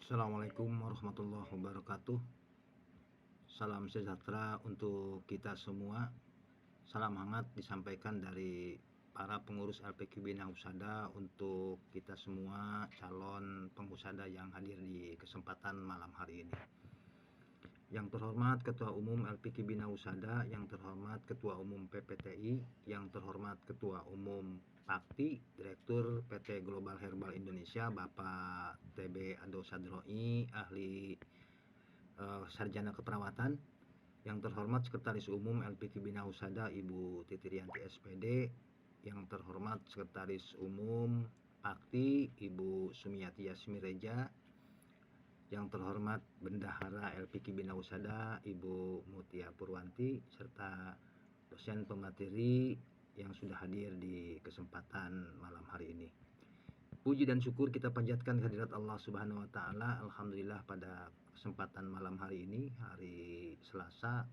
Assalamualaikum warahmatullahi wabarakatuh. Salam sejahtera untuk kita semua. Salam hangat disampaikan dari para pengurus LPQ Bina Husada untuk kita semua calon penghusada yang hadir di kesempatan malam hari ini. Yang terhormat Ketua Umum LPQ Bina Husada, yang terhormat Ketua Umum PPTI, yang terhormat Ketua Umum PAKTI, Direktur PT Global Herbal Indonesia, Bapak TB Ado Sadroi, ahli sarjana keperawatan, yang terhormat Sekretaris Umum LPQ Bina Husada Ibu Titi Rianti SPD, yang terhormat Sekretaris Umum PAKTI Ibu Sumiati Yasmireja, yang terhormat Bendahara LPQ Bina Husada Ibu Mutia Purwanti, serta dosen pemateri yang sudah hadir di kesempatan malam hari ini. Puji dan syukur kita panjatkan kehadirat Allah Subhanahu wa taala. Alhamdulillah pada kesempatan malam hari ini, hari Selasa,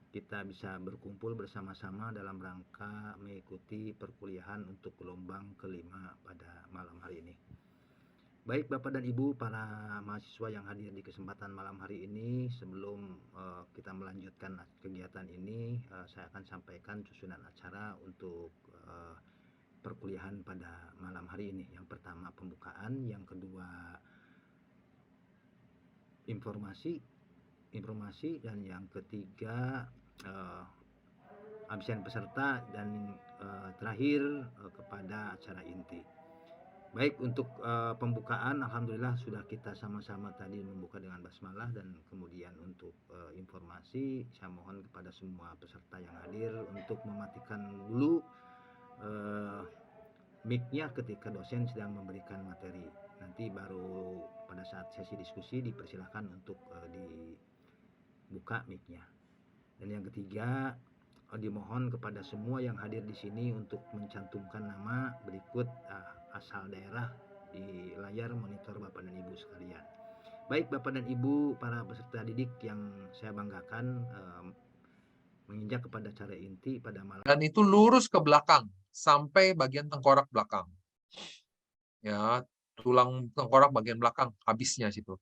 kita bisa berkumpul bersama-sama dalam rangka mengikuti perkuliahan untuk gelombang kelima pada malam hari ini. Baik Bapak dan Ibu para mahasiswa yang hadir di kesempatan malam hari ini, sebelum kita melanjutkan kegiatan ini, saya akan sampaikan susunan acara untuk perkuliahan pada malam hari ini. Yang pertama pembukaan, yang kedua informasi, dan yang ketiga absen peserta, dan terakhir kepada acara inti. Baik, untuk pembukaan alhamdulillah sudah kita sama-sama tadi membuka dengan basmalah, dan kemudian untuk informasi saya mohon kepada semua peserta yang hadir untuk mematikan dulu mic-nya ketika dosen sedang memberikan materi. Nanti baru pada saat sesi diskusi dipersilahkan untuk dibuka mic-nya. Dan yang ketiga, dimohon kepada semua yang hadir di sini untuk mencantumkan nama berikut asal daerah di layar monitor Bapak dan Ibu sekalian. Baik Bapak dan Ibu para peserta didik yang saya banggakan, menginjak kepada cara inti pada malam. Dan itu lurus ke belakang sampai bagian tengkorak belakang. Ya, tulang tengkorak bagian belakang habisnya situ.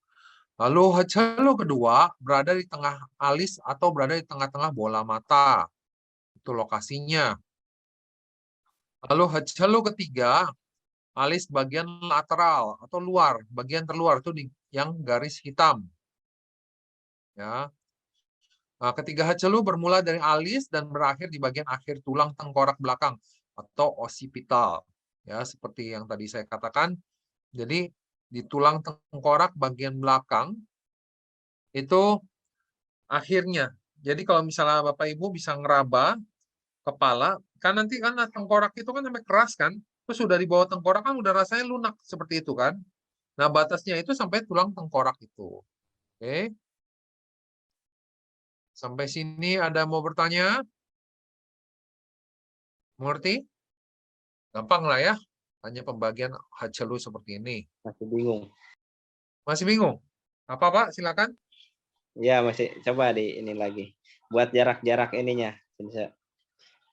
Lalu halo kedua berada di tengah alis atau berada di tengah-tengah bola mata. Itu lokasinya. Lalu halo ketiga, alis bagian lateral atau luar, bagian terluar itu yang garis hitam. Ya. Nah, ketiga hacelu bermula dari alis dan berakhir di bagian akhir tulang tengkorak belakang atau occipital. Ya, seperti yang tadi saya katakan. Jadi di tulang tengkorak bagian belakang itu akhirnya. Jadi kalau misalnya Bapak Ibu bisa ngeraba kepala, kan nanti kan tengkorak itu kan sampai keras kan, terus sudah di bawah tengkorak kan udah rasanya lunak seperti itu kan. Nah, batasnya itu sampai tulang tengkorak itu. Oke. Sampai sini ada mau bertanya? Mengerti? Gampang lah ya. Hanya pembagian hacelu seperti ini. Masih bingung. Masih bingung? Apa Pak? Silakan. Ya, masih coba di ini lagi. Buat jarak-jarak ininya.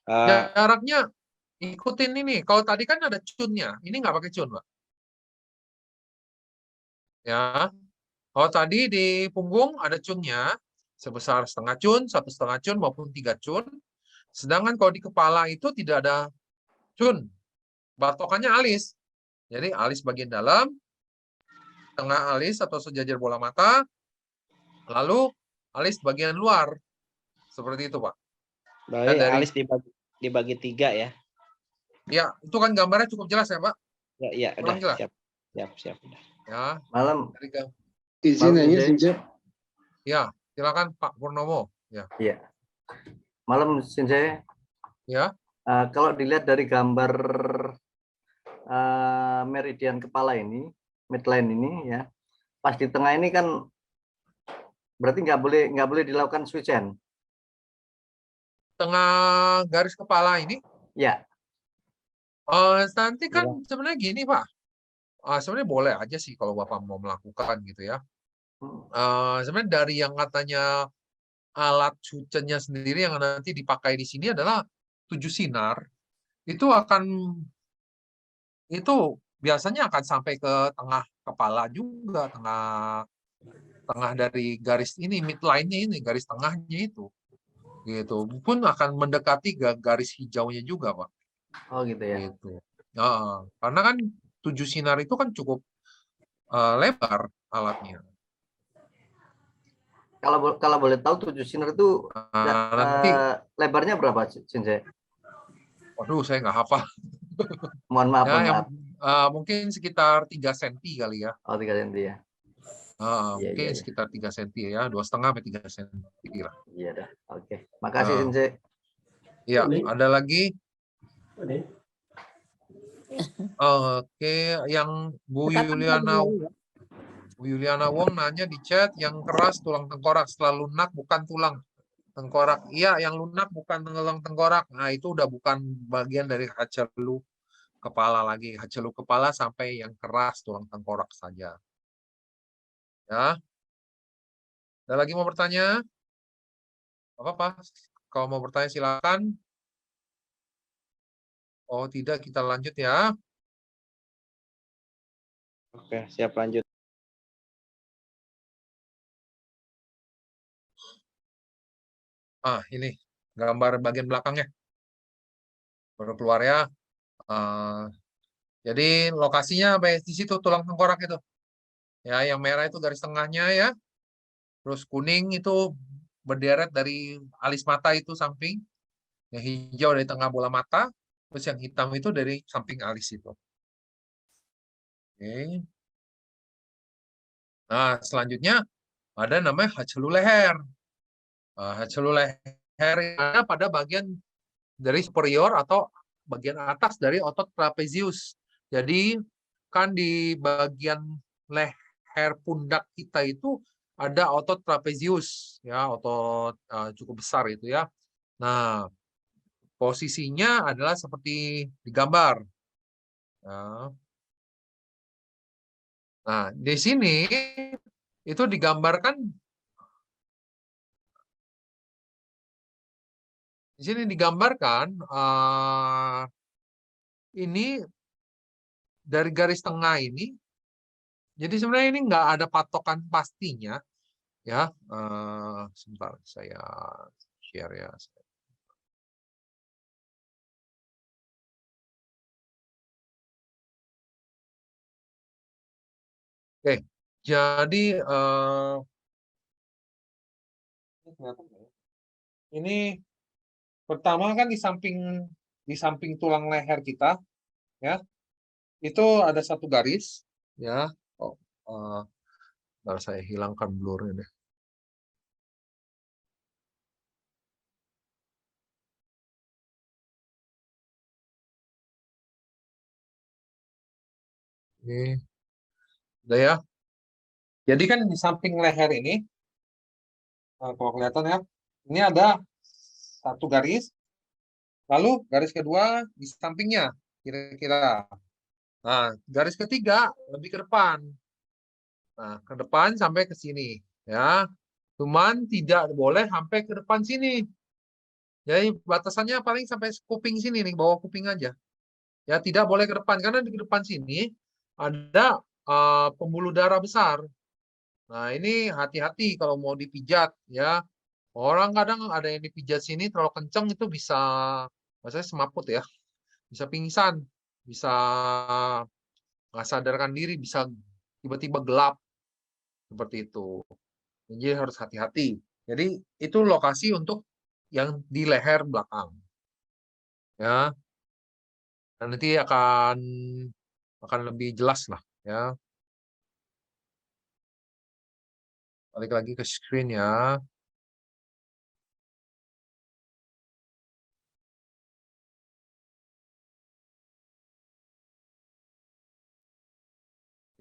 Jaraknya ikutin ini. Kalau tadi kan ada cunnya. Ini nggak pakai cun, Pak. Ya. Kalau tadi di punggung ada cunnya. Sebesar setengah cun, 1,5 cun, maupun 3 cun. Sedangkan kalau di kepala itu tidak ada cun. Batokannya alis. Jadi alis bagian dalam, tengah alis atau sejajar bola mata, lalu alis bagian luar. Seperti itu, Pak. Berarti alis dibagi 3 ya? Ya, itu kan gambarnya cukup jelas ya, Pak? Ya, udah jelas. Siap. Ya. Malam. Izin aja, Ya, silakan Pak Purnomo. Ya. Iya. Malam, Sensei. Ya. Kalau dilihat dari gambar meridian kepala ini, midline ini ya, pas di tengah ini kan berarti nggak boleh dilakukan switch hand. Tengah garis kepala ini? Ya. Nanti kan sebenarnya gini Pak. Sebenarnya boleh aja sih kalau Bapak mau melakukan gitu ya. Sebenarnya dari yang katanya alat cucennya sendiri yang nanti dipakai di sini adalah 7 sinar. Itu biasanya akan sampai ke tengah kepala juga, tengah dari garis ini, midline-nya ini, garis tengahnya itu. Gitu. Pun akan mendekati garis hijaunya juga, Pak. Oh gitu ya. Gitu. Karena kan 7 sinar itu kan cukup lebar alatnya. Kalau boleh tahu 7 sinar itu Nanti, lebarnya berapa, Sensei? waduh, saya nggak hafal. Mohon maaf, Ya, mohon yang maaf. mungkin sekitar 3 cm kali ya. Oh 3 cm ya. Iya, Mungkin iya, iya. sekitar 3 cm ya, 2,5 sampai 3 cm lah. Iya dah. Oke. Makasih, Nah. Sensei. Ya, ada lagi? Oke, yang Bu Yuliana Wong nanya di chat, yang keras tulang tengkorak, setelah lunak bukan tulang tengkorak. Iya, yang lunak bukan tulang tengkorak. Nah, itu udah bukan bagian dari hacelu kepala lagi. Hacelu kepala sampai yang keras tulang tengkorak saja. Ya. Ada lagi mau bertanya? Apa-apa? Kalau mau bertanya silakan. Oh, tidak, kita lanjut ya. Oke, siap lanjut. Ini gambar bagian belakangnya. Baru keluar ya. Jadi lokasinya di situ tulang tengkorak itu. Ya, yang merah itu garis tengahnya ya. Terus kuning itu berderet dari alis mata itu samping. Yang hijau dari tengah bola mata. Terus yang hitam itu dari samping alis itu. Oke. Nah, selanjutnya ada namanya hacelu leher. Hacelu leher ada pada bagian dari superior atau bagian atas dari otot trapezius. Jadi kan di bagian leher pundak kita itu ada otot trapezius, ya, otot cukup besar itu ya. Nah, posisinya adalah seperti digambar. Nah, di sini itu digambarkan. Di sini digambarkan ini dari garis tengah ini. Jadi sebenarnya ini nggak ada patokan pastinya, ya. Sebentar, saya share ya. Oke, jadi ini pertama kan di samping tulang leher kita, ya, itu ada satu garis, ya. Bentar, saya hilangkan blur-nya deh. Ini, udah ya. Jadi kan di samping leher ini, kalau kelihatan ya, ini ada satu garis, lalu garis kedua di sampingnya, kira-kira. Nah, garis ketiga lebih ke depan. Nah, ke depan sampai ke sini, ya. Cuman tidak boleh sampai ke depan sini. Jadi batasannya paling sampai kuping sini nih, bawah kuping aja. Ya, tidak boleh ke depan karena di depan sini ada pembuluh darah besar. Nah, ini hati-hati kalau mau dipijat ya. Orang kadang ada yang dipijat sini terlalu kenceng itu bisa, maksudnya semaput ya, bisa pingsan, bisa nggak sadarkan diri, bisa tiba-tiba gelap seperti itu. Jadi harus hati-hati. Jadi itu lokasi untuk yang di leher belakang, ya. Dan nanti akan lebih jelas lah, ya. Balik lagi ke screen ya.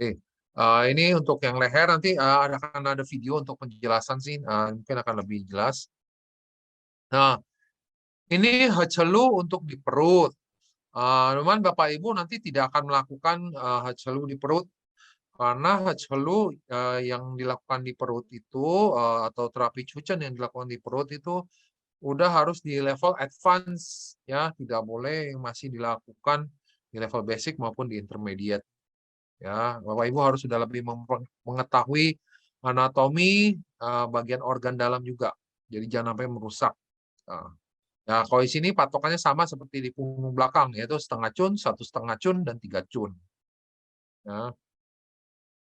Oke. Ini untuk yang leher nanti akan ada video untuk penjelasan sih, mungkin akan lebih jelas. Nah, ini hacelu untuk di perut. Cuman Bapak Ibu nanti tidak akan melakukan hacelu di perut karena hacelu yang dilakukan di perut itu atau terapi cucen yang dilakukan di perut itu udah harus di level advance ya, tidak boleh yang masih dilakukan di level basic maupun di intermediate. Ya, Bapak Ibu harus sudah lebih mengetahui anatomi bagian organ dalam juga. Jadi jangan sampai merusak. Nah, kalau di sini patokannya sama seperti di punggung belakang, yaitu setengah cun, 1,5 cun, dan 3 cun. Ya.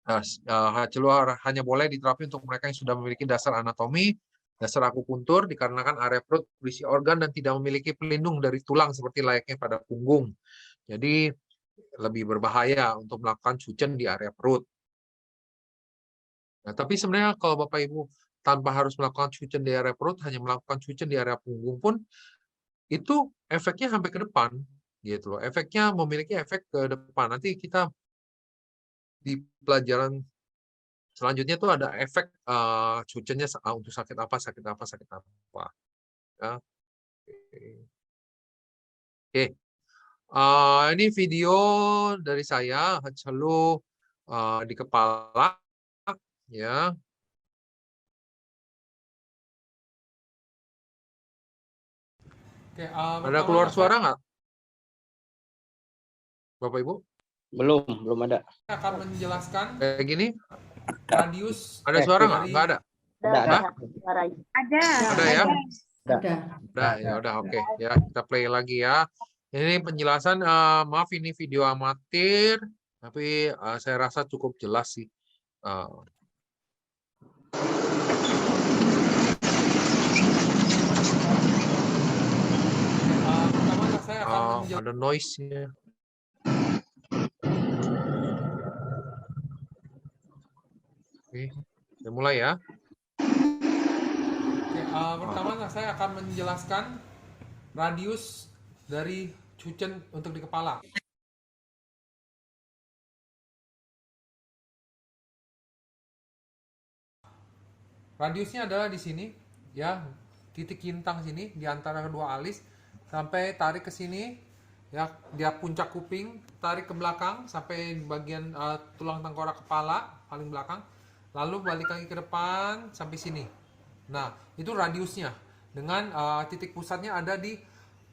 Nah, HCLU hanya boleh diterapi untuk mereka yang sudah memiliki dasar anatomi, dasar akupuntur, dikarenakan area perut berisi organ dan tidak memiliki pelindung dari tulang seperti layaknya pada punggung. Jadi lebih berbahaya untuk melakukan cucen di area perut. Nah, tapi sebenarnya kalau Bapak Ibu tanpa harus melakukan cucen di area perut, hanya melakukan cucen di area punggung pun, itu efeknya sampai ke depan. Gitu loh. Efeknya memiliki efek ke depan. Nanti kita di pelajaran selanjutnya tuh ada efek cucennya untuk sakit apa. Ya. Oke. Ini video dari saya, HCLU di kepala, ya. Oke, ada keluar suara nggak, Bapak Ibu? Belum ada. Akan menjelaskan kayak gini. Radius. Ada suara nggak? Nggak ada. Ada ya? Ada. Ya udah, oke. Ya, kita play lagi ya. Ini penjelasan, maaf ini video amatir, tapi saya rasa cukup jelas sih. Ada noise-nya. Oke, saya mulai ya. Oke, pertama saya akan menjelaskan radius dari cucen untuk di kepala. Radiusnya adalah di sini, ya, titik kintang sini di antara kedua alis, sampai tarik ke sini, ya, dia puncak kuping, tarik ke belakang sampai bagian tulang tengkorak kepala paling belakang, lalu balik lagi ke depan sampai sini. Nah, itu radiusnya. Dengan titik pusatnya ada di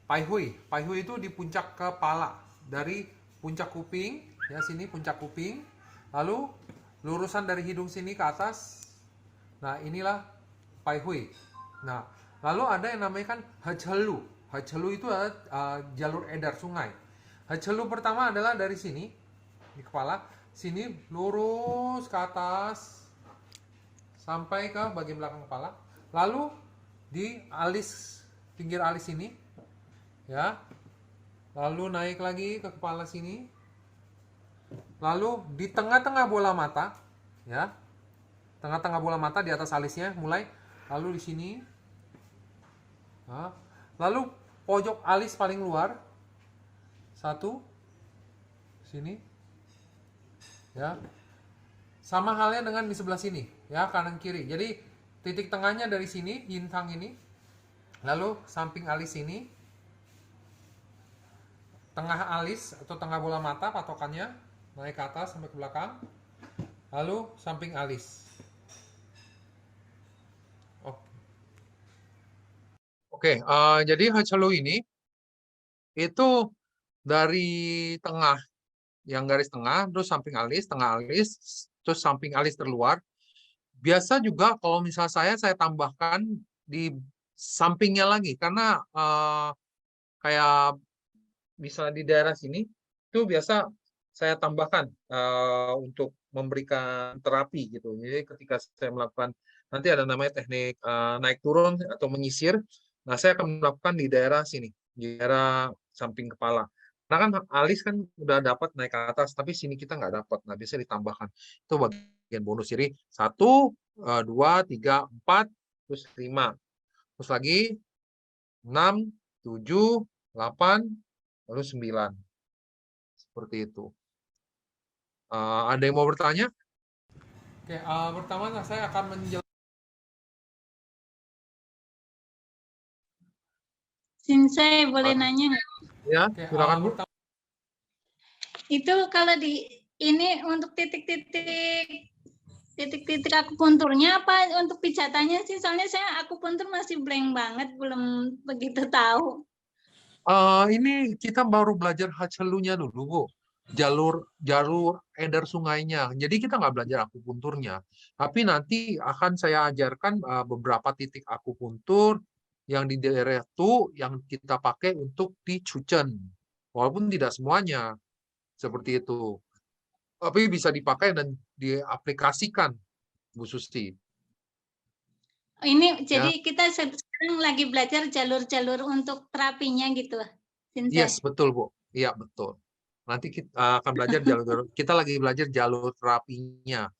Pai Hui. Pai Hui itu di puncak kepala, dari puncak kuping, ya sini puncak kuping, lalu lurusan dari hidung sini ke atas. Nah, inilah Pai Hui. Nah, lalu ada yang namanya kan HCLU. HCLU itu adalah jalur edar sungai. HCLU pertama adalah dari sini, di kepala, sini lurus ke atas, sampai ke bagian belakang kepala. Lalu di alis, pinggir alis ini, ya. Lalu naik lagi ke kepala sini. Lalu di tengah-tengah bola mata, ya. Tengah-tengah bola mata di atas alisnya mulai, lalu di sini. Nah, lalu pojok alis paling luar. Satu. Sini. Ya. Sama halnya dengan di sebelah sini, ya, kanan kiri. Jadi titik tengahnya dari sini, yintang ini. Lalu samping alis ini. Tengah alis atau tengah bola mata patokannya naik ke atas sampai ke belakang. Lalu samping alis. Oke, jadi HCLU ini itu dari tengah, yang garis tengah, terus samping alis, tengah alis, terus samping alis terluar. Biasa juga kalau misal saya tambahkan di sampingnya lagi, karena kayak bisa di daerah sini, itu biasa saya tambahkan untuk memberikan terapi gitu. Jadi ketika saya melakukan, nanti ada namanya teknik naik turun atau menyisir. Nah, saya akan melakukan di daerah sini, di daerah samping kepala. Nah kan alis kan udah dapat naik ke atas, tapi sini kita nggak dapat. Nah, bisa ditambahkan. Itu bagian bonus. Jadi 1, 2, 3, 4, terus 5. Terus lagi 6, 7, 8, lalu 9. Seperti itu. Ada yang mau bertanya? Oke, pertama saya akan menjelaskan. Saya boleh nanya nggak? Ya, silakan Bu. Itu kalau di ini untuk titik-titik akupunturnya apa untuk pijatannya sih? Soalnya saya akupuntur masih blank banget, belum begitu tahu. Ini kita baru belajar HCLU-nya dulu, Bu. jalur eder sungainya. Jadi kita nggak belajar akupunturnya, tapi nanti akan saya ajarkan beberapa titik akupuntur yang di daerah itu yang kita pakai untuk di Cucen. Walaupun tidak semuanya seperti itu, tapi bisa dipakai dan diaplikasikan, Bu Susti. Ini Ya, jadi kita sekarang lagi belajar jalur-jalur untuk terapinya gitu, yes, Sensei. betul Bu. Iya betul. Nanti kita akan belajar jalur. Kita lagi belajar jalur terapinya.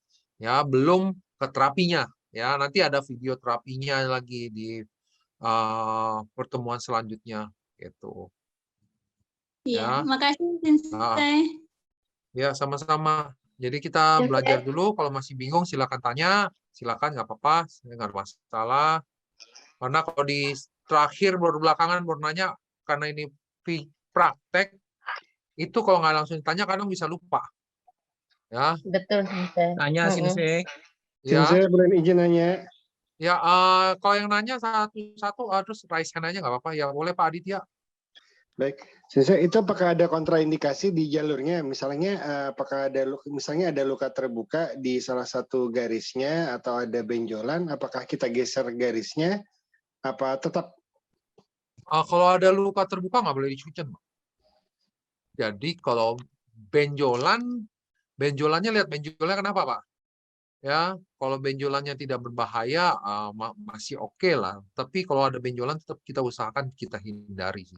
Ya, belum ke terapinya. Ya, nanti ada video terapinya lagi di pertemuan selanjutnya. Gitu. Iya, Ya, makasih nah, Sensei. ya sama-sama. Jadi kita belajar dulu. Kalau masih bingung, silakan tanya. Silakan, nggak apa-apa. Nggak ada masalah. Karena kalau di terakhir baru belakangan baru nanya, karena ini praktek, itu kalau nggak langsung ditanya kadang bisa lupa. Ya, Betul, Sensei. Tanya Sensei. ya, Sensei boleh izin nanya. ya. Kalau yang nanya satu-satu, terus raise hand aja nggak apa-apa. Ya boleh Pak Aditya. Baik, Sensei, itu apakah ada kontraindikasi di jalurnya? Misalnya, apakah misalnya ada luka terbuka di salah satu garisnya atau ada benjolan? Apakah kita geser garisnya? Apa tetap? Kalau ada luka terbuka nggak boleh dicucen. Jadi kalau benjolannya lihat benjolannya kenapa Pak? Ya, kalau benjolannya tidak berbahaya masih oke lah. Tapi kalau ada benjolan tetap kita usahakan kita hindari sih.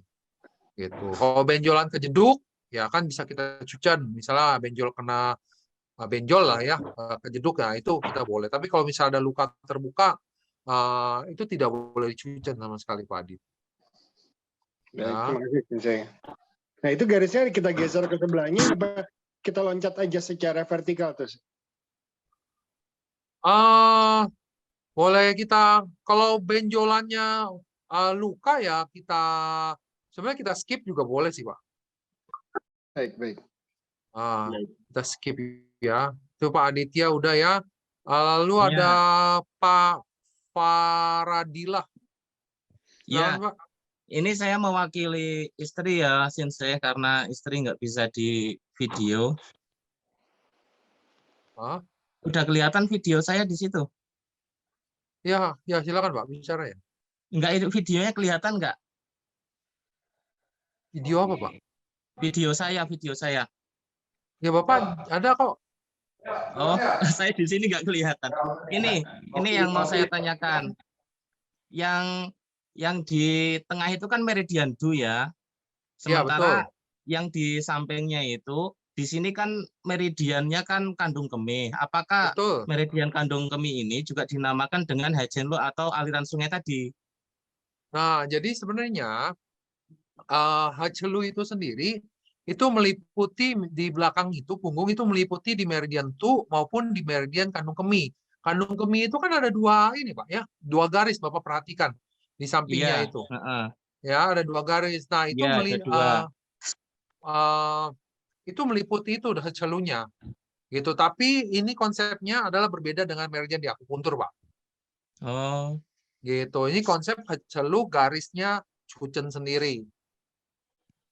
Gitu. Kalau benjolan kejeduk, ya kan bisa kita cucen. Misalnya benjol kena benjol lah ya, kejeduk ya itu kita boleh. Tapi kalau misalnya ada luka terbuka, itu tidak boleh dicucen sama sekali Pak Adit. Baik, Ya. terima kasih Sensei. Nah itu garisnya kita geser ke sebelahnya, apa kita loncat aja secara vertikal terus? Boleh kita, kalau benjolannya luka ya kita sebenarnya kita skip juga boleh sih Pak. Baik, baik. Kita skip ya. Itu Pak Aditya udah ya. Lalu Ya. ada Pak Faradilah. Ya, Silakan, Pak. ini saya mewakili istri ya, Sensei, karena istri nggak bisa di video. Hah? Udah kelihatan video saya di situ? Ya, silakan Pak bicara ya. Enggak, itu videonya kelihatan nggak? Video apa Pak? Video saya. Ya Bapak ada kok. Oh, saya di sini nggak kelihatan. Ini yang mau saya tanyakan. Yang di tengah itu kan meridian Du ya. Sementara yang di sampingnya itu, di sini kan meridiannya kan kandung kemih. Apakah meridian kandung kemih ini juga dinamakan dengan Hajenlo atau aliran sungai tadi? Nah, jadi sebenarnya Hajenlo itu sendiri itu meliputi di belakang itu, punggung itu meliputi di meridian Tu maupun di meridian kandung kemih. Kandung kemih itu kan ada dua ini Pak ya, dua garis Bapak perhatikan di sampingnya itu. Ya, ada dua garis. Nah, itu itu meliputi itu celunya. Gitu. Tapi ini konsepnya adalah berbeda dengan meridian di akupuntur, Pak. Oh. Gitu. Ini konsep celu garisnya Cucen sendiri.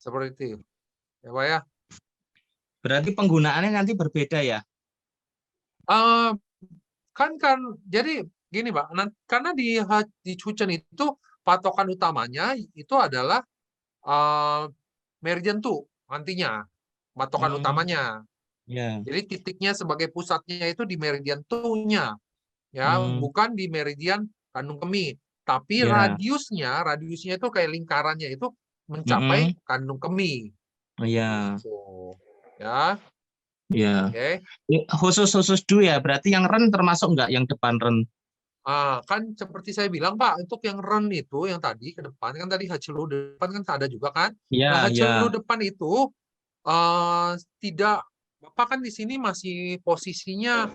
Seperti itu. Ya, Pak ya. Berarti penggunaannya nanti berbeda ya? Jadi gini, Pak. Karena di Cucen itu patokan utamanya itu adalah meridian Tu nantinya. Patokan utamanya. Jadi titiknya sebagai pusatnya itu di meridian Tu-nya. Ya, bukan di meridian kandung kemih. Tapi radiusnya itu kayak lingkarannya itu mencapai kandung kemih. Iya. Ya. Iya. Khusus Du ya, berarti yang Ren termasuk nggak yang depan Ren? Kan seperti saya bilang Pak, untuk yang Ren itu yang tadi ke depan kan tadi Hajenlo depan kan ada juga kan? Nah, Hajenlo depan itu tidak, Bapak kan di sini masih posisinya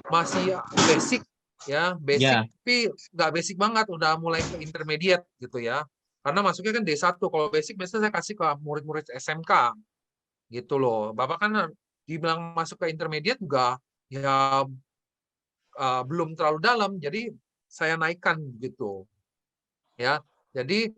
masih basic ya, basic tapi nggak basic banget, udah mulai ke intermediate gitu ya. Karena masuknya kan D1, kalau basic biasanya saya kasih ke murid-murid SMK gitu loh. Bapak kan dibilang masuk ke intermediate juga ya belum terlalu dalam, jadi saya naikkan gitu ya. Jadi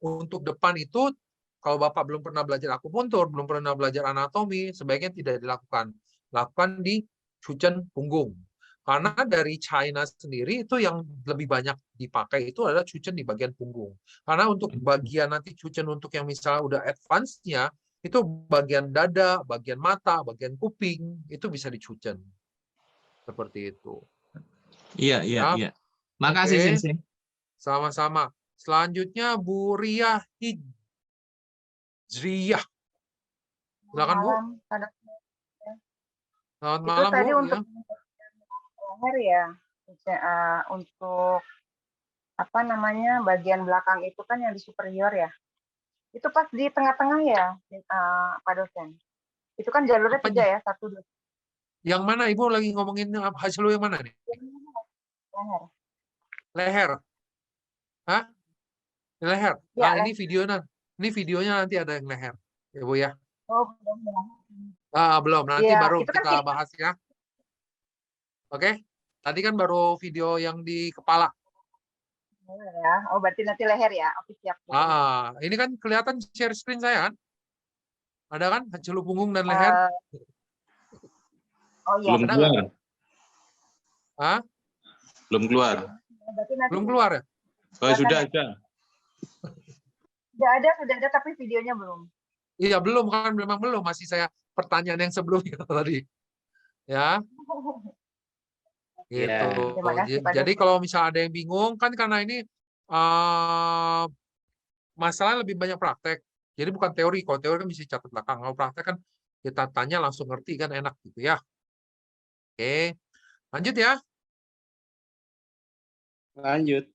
untuk depan itu kalau Bapak belum pernah belajar akupuntur, belum pernah belajar anatomi, sebaiknya tidak dilakukan. Lakukan di cucen punggung. Karena dari China sendiri itu yang lebih banyak dipakai itu adalah cucen di bagian punggung. Karena untuk bagian nanti cucen untuk yang misalnya udah advance-nya, itu bagian dada, bagian mata, bagian kuping, itu bisa dicucen. Seperti itu. Iya. Makasih, Oke. Sensei. Sama-sama. Selanjutnya Bu Riah Hijriyah. Silakan Bu. Selamat Itu malam tadi Bu. untuk leher ya, untuk apa namanya bagian belakang itu kan yang di superior ya. Itu pas di tengah-tengah ya, Pak dosen. Itu kan jalurnya 3 ya, 1, 2. Yang mana Ibu lagi ngomongin hasil yang mana nih? Leher. Leher. Hah? Leher. Ya, Nah, ini videonya. Ini videonya nanti ada yang leher. Ya Bu ya. Oh, belum. Belum. Nanti Ya, baru itu kan kita bahas ya. Oke. Tadi kan baru video yang di kepala. Ya. Oh, berarti nanti leher ya. Oke, siap. Ini kan kelihatan share screen saya kan? Ada kan? Hancelu punggung dan leher. Oh iya. Belum keluar. Hah? Belum keluar. Belum keluar ya? Oh, sudah ada. Sudah ada, tapi videonya belum. Iya, belum kan, memang belum. Masih saya pertanyaan yang sebelumnya tadi. Ya. Gitu. Terima kasih, Pak Jadi Dosen. kalau misalnya ada yang bingung, kan karena ini masalah lebih banyak praktek. Jadi bukan teori. Kalau teori kan bisa catat belakang. Kalau praktek kan kita tanya langsung ngerti kan enak gitu ya. Oke. Lanjut ya. Lanjut.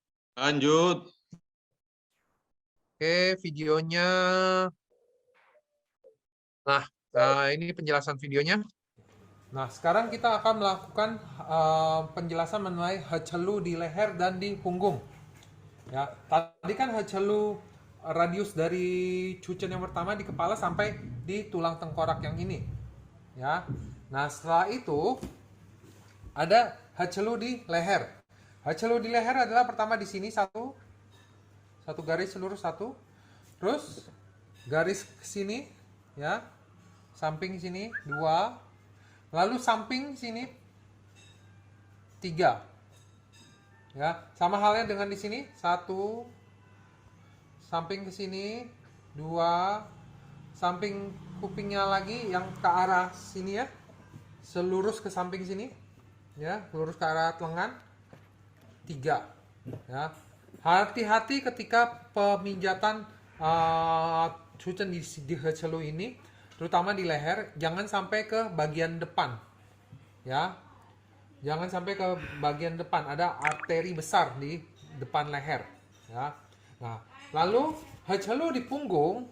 Oke, videonya. Nah, ini penjelasan videonya. Nah, sekarang kita akan melakukan penjelasan mengenai hacelu di leher dan di punggung. Ya, tadi kan hacelu radius dari cucen yang pertama di kepala sampai di tulang tengkorak yang ini. Ya. Nah, setelah itu ada hacelu di leher. Hacelu di leher adalah pertama di sini satu garis seluruh satu, terus garis ke sini, ya, samping sini 2, lalu samping sini 3, ya, sama halnya dengan di sini 1, samping ke sini 2, samping kupingnya lagi yang ke arah sini ya, selurus ke samping sini, ya, lurus ke arah lengan 3, ya. Hati-hati ketika peminjatan cucen di hacelu ini, terutama di leher, jangan sampai ke bagian depan, ya, jangan sampai ke bagian depan. Ada arteri besar di depan leher, ya. Nah, lalu hacelu di punggung,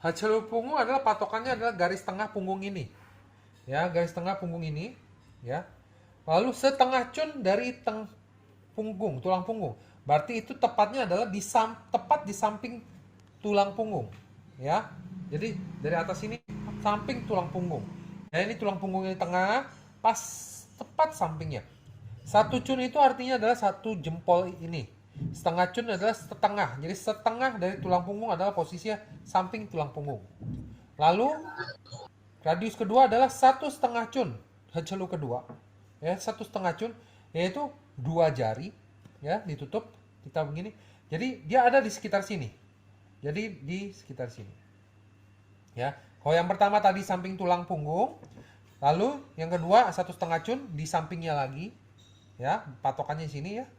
hacelu punggung adalah patokannya adalah garis tengah punggung ini, ya, garis tengah punggung ini, ya. Lalu setengah cun dari punggung, tulang punggung. Berarti itu tepatnya adalah tepat di samping tulang punggung, ya. Jadi dari atas ini samping tulang punggung. Nah, ini tulang punggung yang di tengah, pas tepat sampingnya. 1 cun itu artinya adalah 1 jempol ini. Setengah cun adalah setengah. Jadi setengah dari tulang punggung adalah posisinya samping tulang punggung. Lalu radius kedua adalah 1,5 cun, hacelu kedua. Ya, 1,5 cun, yaitu 2 jari. Ya, ditutup kita begini. Jadi dia ada di sekitar sini. Jadi di sekitar sini. Ya, kalau yang pertama tadi samping tulang punggung, lalu yang kedua 1,5 cun di sampingnya lagi. Ya, patokannya sini ya.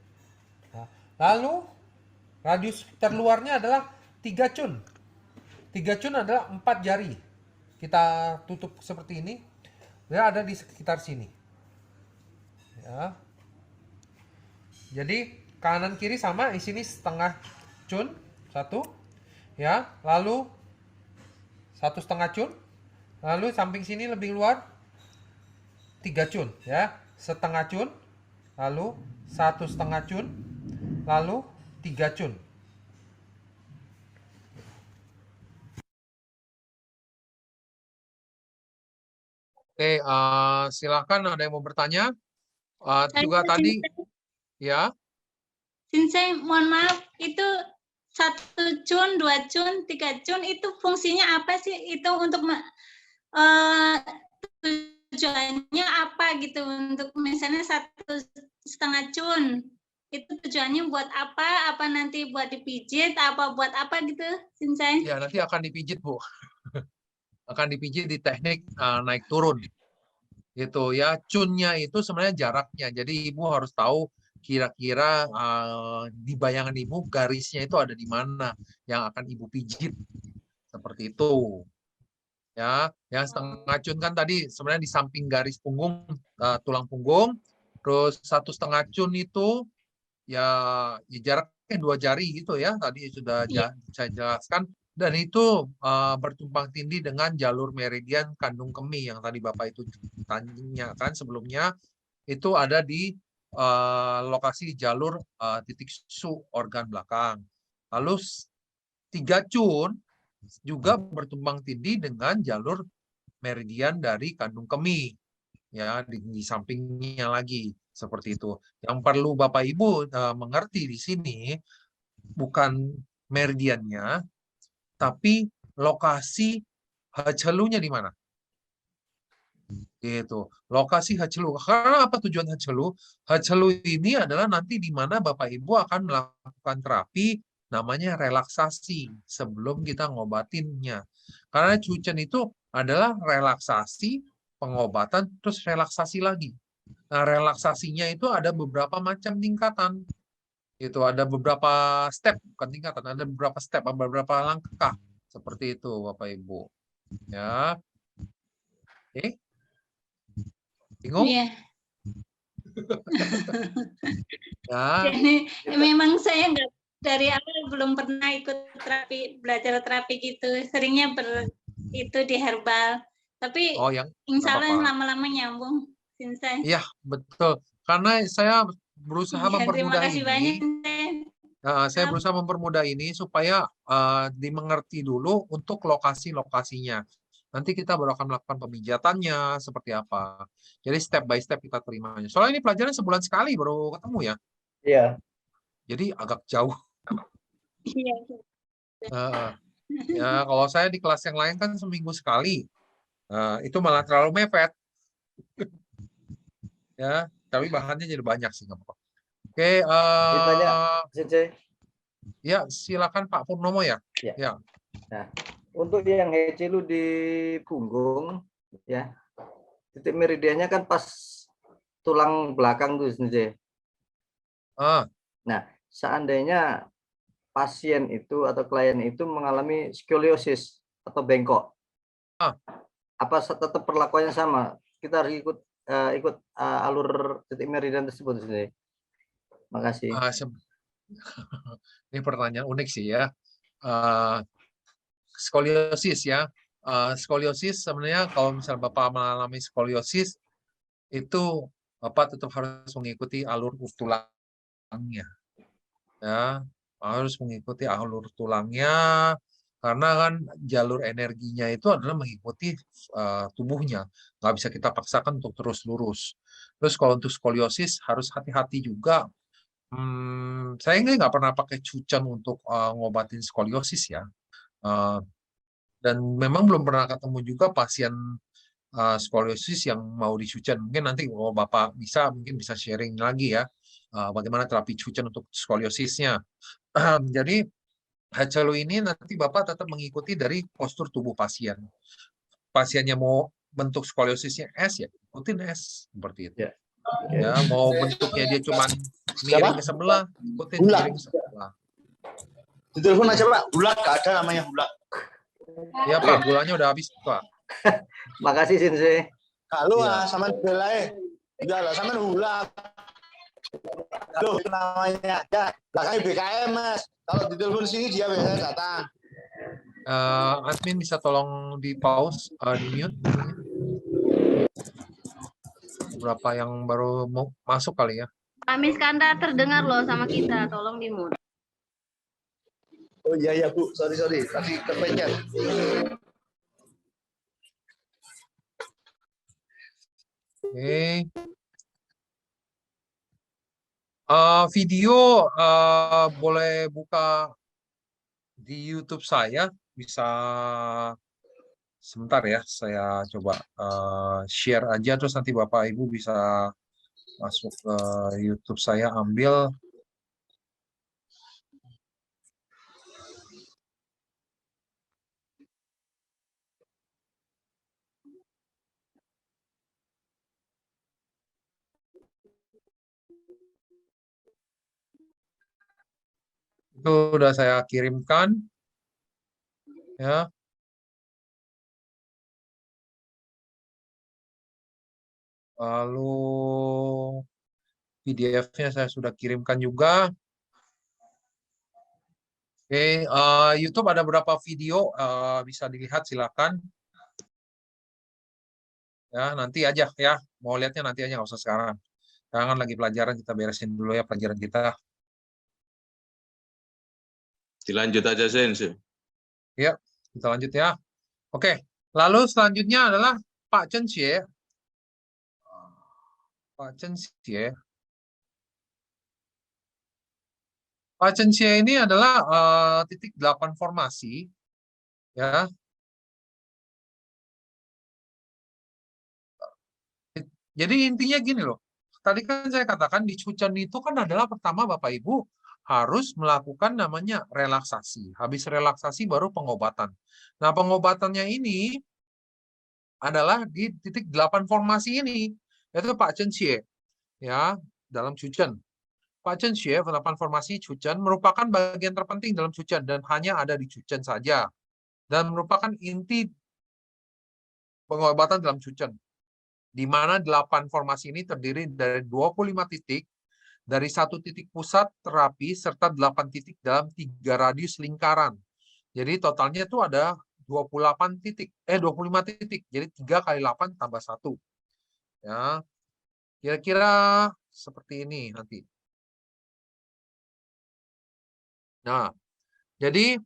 Nah, lalu radius terluarnya adalah 3 cun. 3 cun adalah 4 jari. Kita tutup seperti ini. Dia ada di sekitar sini. Ya. Jadi kanan kiri sama, di sini setengah cun 1, ya, lalu 1,5 cun, lalu samping sini lebih luar 3 cun, ya, setengah cun, lalu 1,5 cun, lalu 3 cun. Oke, silakan ada yang mau bertanya. Juga tadi. Ya. Sensei, mohon maaf, itu 1 cun, 2 cun, 3 cun itu fungsinya apa sih? Itu untuk tujuannya apa gitu? Untuk misalnya 1,5 cun. Itu tujuannya buat apa? Apa nanti buat dipijit? Apa buat apa gitu, Sinsai? Ya, nanti akan dipijit, Bu. Akan dipijit di teknik naik turun. Gitu ya. Cunnya itu sebenarnya jaraknya. Jadi Ibu harus tahu kira-kira di bayangan Ibu garisnya itu ada di mana yang akan Ibu pijit. Seperti itu. Ya, yang setengah cun kan tadi sebenarnya di samping garis punggung, tulang punggung. Terus 1,5 cun itu ya jaraknya 2 jari gitu ya. Tadi sudah saya jelaskan. Dan itu bertumpang tindih dengan jalur meridian kandung kemih yang tadi Bapak itu tanyakan sebelumnya. Itu ada di lokasi jalur titik su organ belakang. Lalu 3 cun juga bertumpang tindih dengan jalur meridian dari kandung kemih. Ya, di sampingnya lagi seperti itu. Yang perlu Bapak Ibu mengerti di sini bukan meridiannya, tapi lokasi hacelu-nya di mana. Gitu. Lokasi hacelu. Karena apa tujuan hacelu? Hacelu ini adalah nanti di mana Bapak Ibu akan melakukan terapi namanya relaksasi sebelum kita ngobatinnya. Karena cucen itu adalah relaksasi, pengobatan, terus relaksasi lagi. Nah, relaksasinya itu ada beberapa macam tingkatan. Itu ada beberapa step, bukan tingkatan, ada beberapa step, beberapa langkah. Seperti itu, Bapak Ibu. Ya. Oke. Bingung? Iya. Ya. Jadi memang saya nggak dari awal belum pernah ikut terapi, belajar terapi gitu. Seringnya itu di herbal. Tapi insya Allah lama-lama nyambung, Sinsai. Iya, betul. Karena saya berusaha Terima mempermudah kasih ini. banyak. Saya berusaha mempermudah ini supaya dimengerti dulu untuk lokasi-lokasinya. Nanti kita baru akan melakukan pemijatannya seperti apa. Jadi step by step kita terimanya. Soalnya ini pelajaran sebulan sekali baru ketemu ya. Iya. Jadi agak jauh. Iya. Ya, kalau saya di kelas yang lain kan seminggu sekali. Itu malah terlalu mepet. Ya, tapi bahannya jadi banyak sih nggak apa-apa. Oke, ya silakan Pak Purnomo ya. Ya. Nah, untuk yang hacelu di punggung, ya titik meridiannya kan pas tulang belakang tuh sendiri. Nah, seandainya pasien itu atau klien itu mengalami skoliosis atau bengkok, apa tetap perlakuannya sama? Kita harus ikut alur titik meridian tersebut sendiri. Makasih. Ini pertanyaan unik sih ya. Skoliosis ya. Skoliosis sebenarnya kalau misal Bapak mengalami skoliosis itu Bapak tetap harus mengikuti alur tulangnya. Ya, harus mengikuti alur tulangnya karena kan jalur energinya itu adalah mengikuti tubuhnya. Nggak bisa kita paksakan untuk terus lurus. Terus kalau untuk skoliosis harus hati-hati juga. Saya nggak pernah pakai cucen untuk ngobatin skoliosis ya. Dan memang belum pernah ketemu juga pasien skoliosis yang mau dicucen. Mungkin nanti kalau Bapak bisa, mungkin bisa sharing lagi ya, bagaimana terapi cucen untuk skoliosisnya. Jadi, hacelu ini nanti Bapak tetap mengikuti dari postur tubuh pasien. Pasiennya mau bentuk skoliosisnya S, ya ikutin S, seperti itu. Ya, mau bentuknya dia cuma miring ke sebelah, ikutin miring ke sebelah. Di telepon aja Pak, bulak nggak ada namanya bulak. Ya Pak, gulanya udah habis Pak. Makasih Sensei. Halo sama belai. Enggak lah sama bulak. Loh namanya aja. Belakangnya BKM Mas. Kalau di telepon sini dia biasanya datang. Admin bisa tolong di pause, di mute. Berapa yang baru mau masuk kali ya? Pak Miskanda terdengar loh sama kita, tolong di mute. Oh iya Bu, sorry tadi kepencet. Oke. Video boleh buka di YouTube saya bisa sebentar ya, saya coba share aja terus nanti Bapak Ibu bisa masuk ke YouTube saya, ambil itu udah saya kirimkan ya. Lalu PDF-nya saya sudah kirimkan juga. Oke, YouTube ada beberapa video bisa dilihat, silakan. Ya, nanti aja ya. Mau lihatnya nanti aja, nggak usah sekarang. Sekarang lagi pelajaran, kita beresin dulu ya pelajaran kita. Dilanjut aja, Sen. Ya, kita lanjut ya. Oke, lalu selanjutnya adalah Pak Chen Xie. Pak Chen Xie. Pak Chen Xie ini adalah titik 8 formasi. Ya. Jadi intinya gini loh. Tadi kan saya katakan di Cucen itu kan adalah pertama Bapak Ibu harus melakukan namanya relaksasi. Habis relaksasi baru pengobatan. Nah, pengobatannya ini adalah di titik 8 formasi ini, yaitu Pak Chen Xie. Ya, dalam Cucen. Pak Chen Xie, 8 formasi Cucen merupakan bagian terpenting dalam Cucen dan hanya ada di Cucen saja. Dan merupakan inti pengobatan dalam Cucen. Di mana 8 formasi ini terdiri dari 25 titik, dari 1 titik pusat terapi, serta 8 titik dalam 3 radius lingkaran. Jadi totalnya itu ada 25 titik. Jadi 3 kali 8 tambah 1. Ya, kira-kira seperti ini nanti. Nah, jadi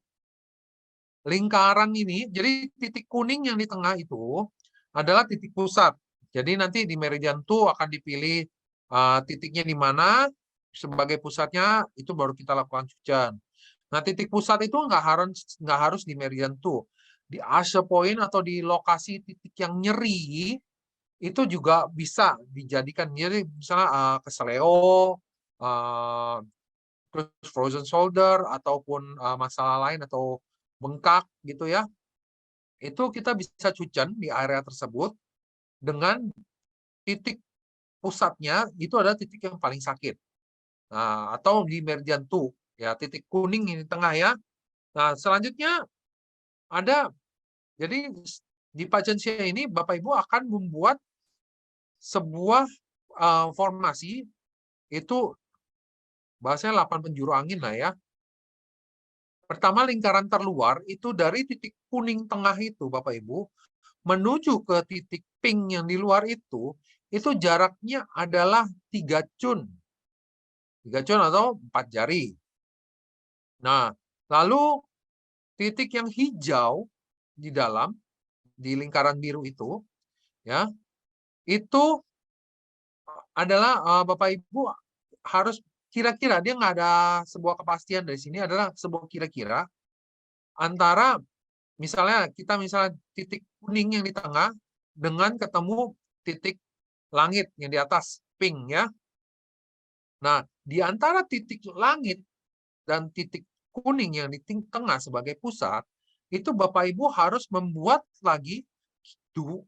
lingkaran ini, jadi titik kuning yang di tengah itu adalah titik pusat. Jadi nanti di meridian 2 akan dipilih titiknya di mana sebagai pusatnya, itu baru kita lakukan Cucen. Nah, titik pusat itu nggak harus di meridian 2. Di Ashe point atau di lokasi titik yang nyeri itu juga bisa dijadikan nyeri, misalnya keseleo, terus frozen shoulder ataupun masalah lain atau bengkak gitu ya. Itu kita bisa Cucen di area tersebut dengan titik pusatnya itu adalah titik yang paling sakit. Nah, atau di meridian 2 ya, titik kuning ini tengah ya. Nah, selanjutnya ada, jadi di Pak Chen Xie ini Bapak Ibu akan membuat sebuah formasi, itu bahasanya 8 penjuru angin lah ya. Pertama, lingkaran terluar itu dari titik kuning tengah itu Bapak Ibu menuju ke titik pink yang di luar itu jaraknya adalah 3 cun. 3 cun atau 4 jari. Nah, lalu titik yang hijau di dalam, di lingkaran biru itu, ya, itu adalah Bapak Ibu harus kira-kira, dia nggak ada sebuah kepastian dari sini, adalah sebuah kira-kira antara misalnya titik kuning yang di tengah dengan ketemu titik langit yang di atas, pink ya. Nah, di antara titik langit dan titik kuning yang di tengah sebagai pusat, itu Bapak Ibu harus membuat lagi 2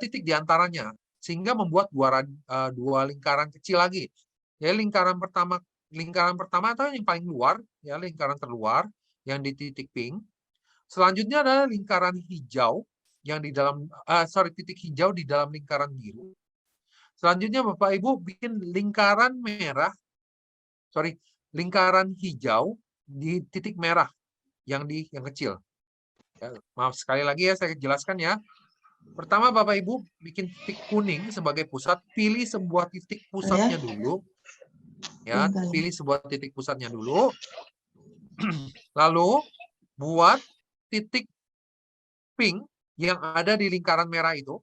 titik di antaranya, sehingga membuat 2 lingkaran kecil lagi. Ya, lingkaran pertama atau yang paling luar, ya, lingkaran terluar yang di titik pink. Selanjutnya adalah lingkaran hijau yang di dalam titik hijau di dalam lingkaran biru. Selanjutnya Bapak Ibu bikin lingkaran lingkaran hijau di titik merah yang kecil. Ya, maaf sekali lagi ya, saya jelaskan ya. Pertama Bapak Ibu bikin titik kuning sebagai pusat, pilih sebuah titik pusatnya dulu. Ya, pilih sebuah titik pusatnya dulu. Lalu buat titik pink yang ada di lingkaran merah itu.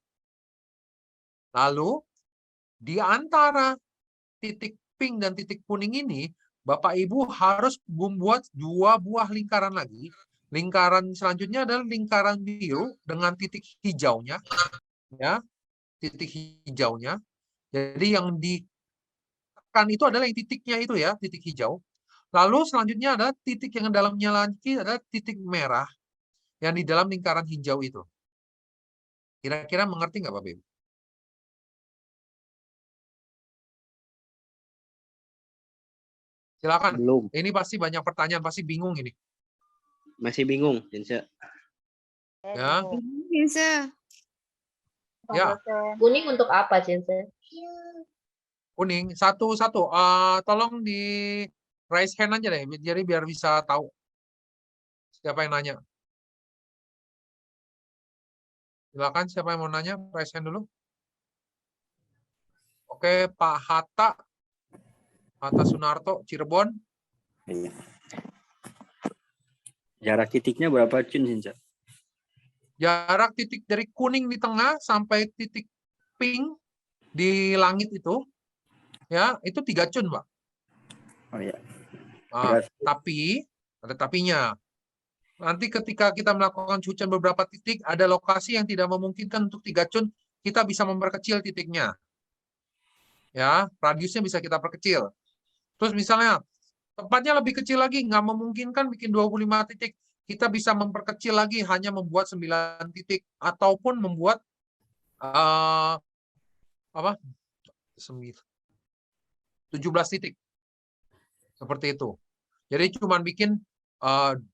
Lalu di antara titik pink dan titik kuning ini Bapak Ibu harus membuat 2 buah lingkaran lagi. Lingkaran selanjutnya adalah lingkaran biru dengan titik hijaunya, ya, titik hijaunya. Jadi yang ditekan itu adalah yang titiknya itu ya, titik hijau. Lalu selanjutnya adalah titik yang dalamnya lagi adalah titik merah yang di dalam lingkaran hijau itu. Kira-kira mengerti nggak Bapak Ibu? Silakan. Belum. Ini pasti banyak pertanyaan, pasti bingung ini. Masih bingung, Jinse. Ya. Jinse. Ya. Kuning untuk apa, Jinse? Kuning. Satu-satu. Tolong di raise hand aja deh, jadi biar bisa tahu siapa yang nanya. Silakan, siapa yang mau nanya? Raise hand dulu. Oke, Pak Hatta. Hatta Sunarto, Cirebon. Jarak titiknya berapa cun, Jinse? Jarak titik dari kuning di tengah sampai titik pink di langit itu, ya, itu 3 cun, Pak. Oh ya. Tapi, ada tapinya. Nanti ketika kita melakukan cucian beberapa titik, ada lokasi yang tidak memungkinkan untuk 3 cun, kita bisa memperkecil titiknya. Ya, radiusnya bisa kita perkecil. Terus misalnya, tempatnya lebih kecil lagi, nggak memungkinkan bikin 25 titik. Kita bisa memperkecil lagi, hanya membuat 9 titik. Ataupun membuat 17 titik. Seperti itu. Jadi cuma bikin 2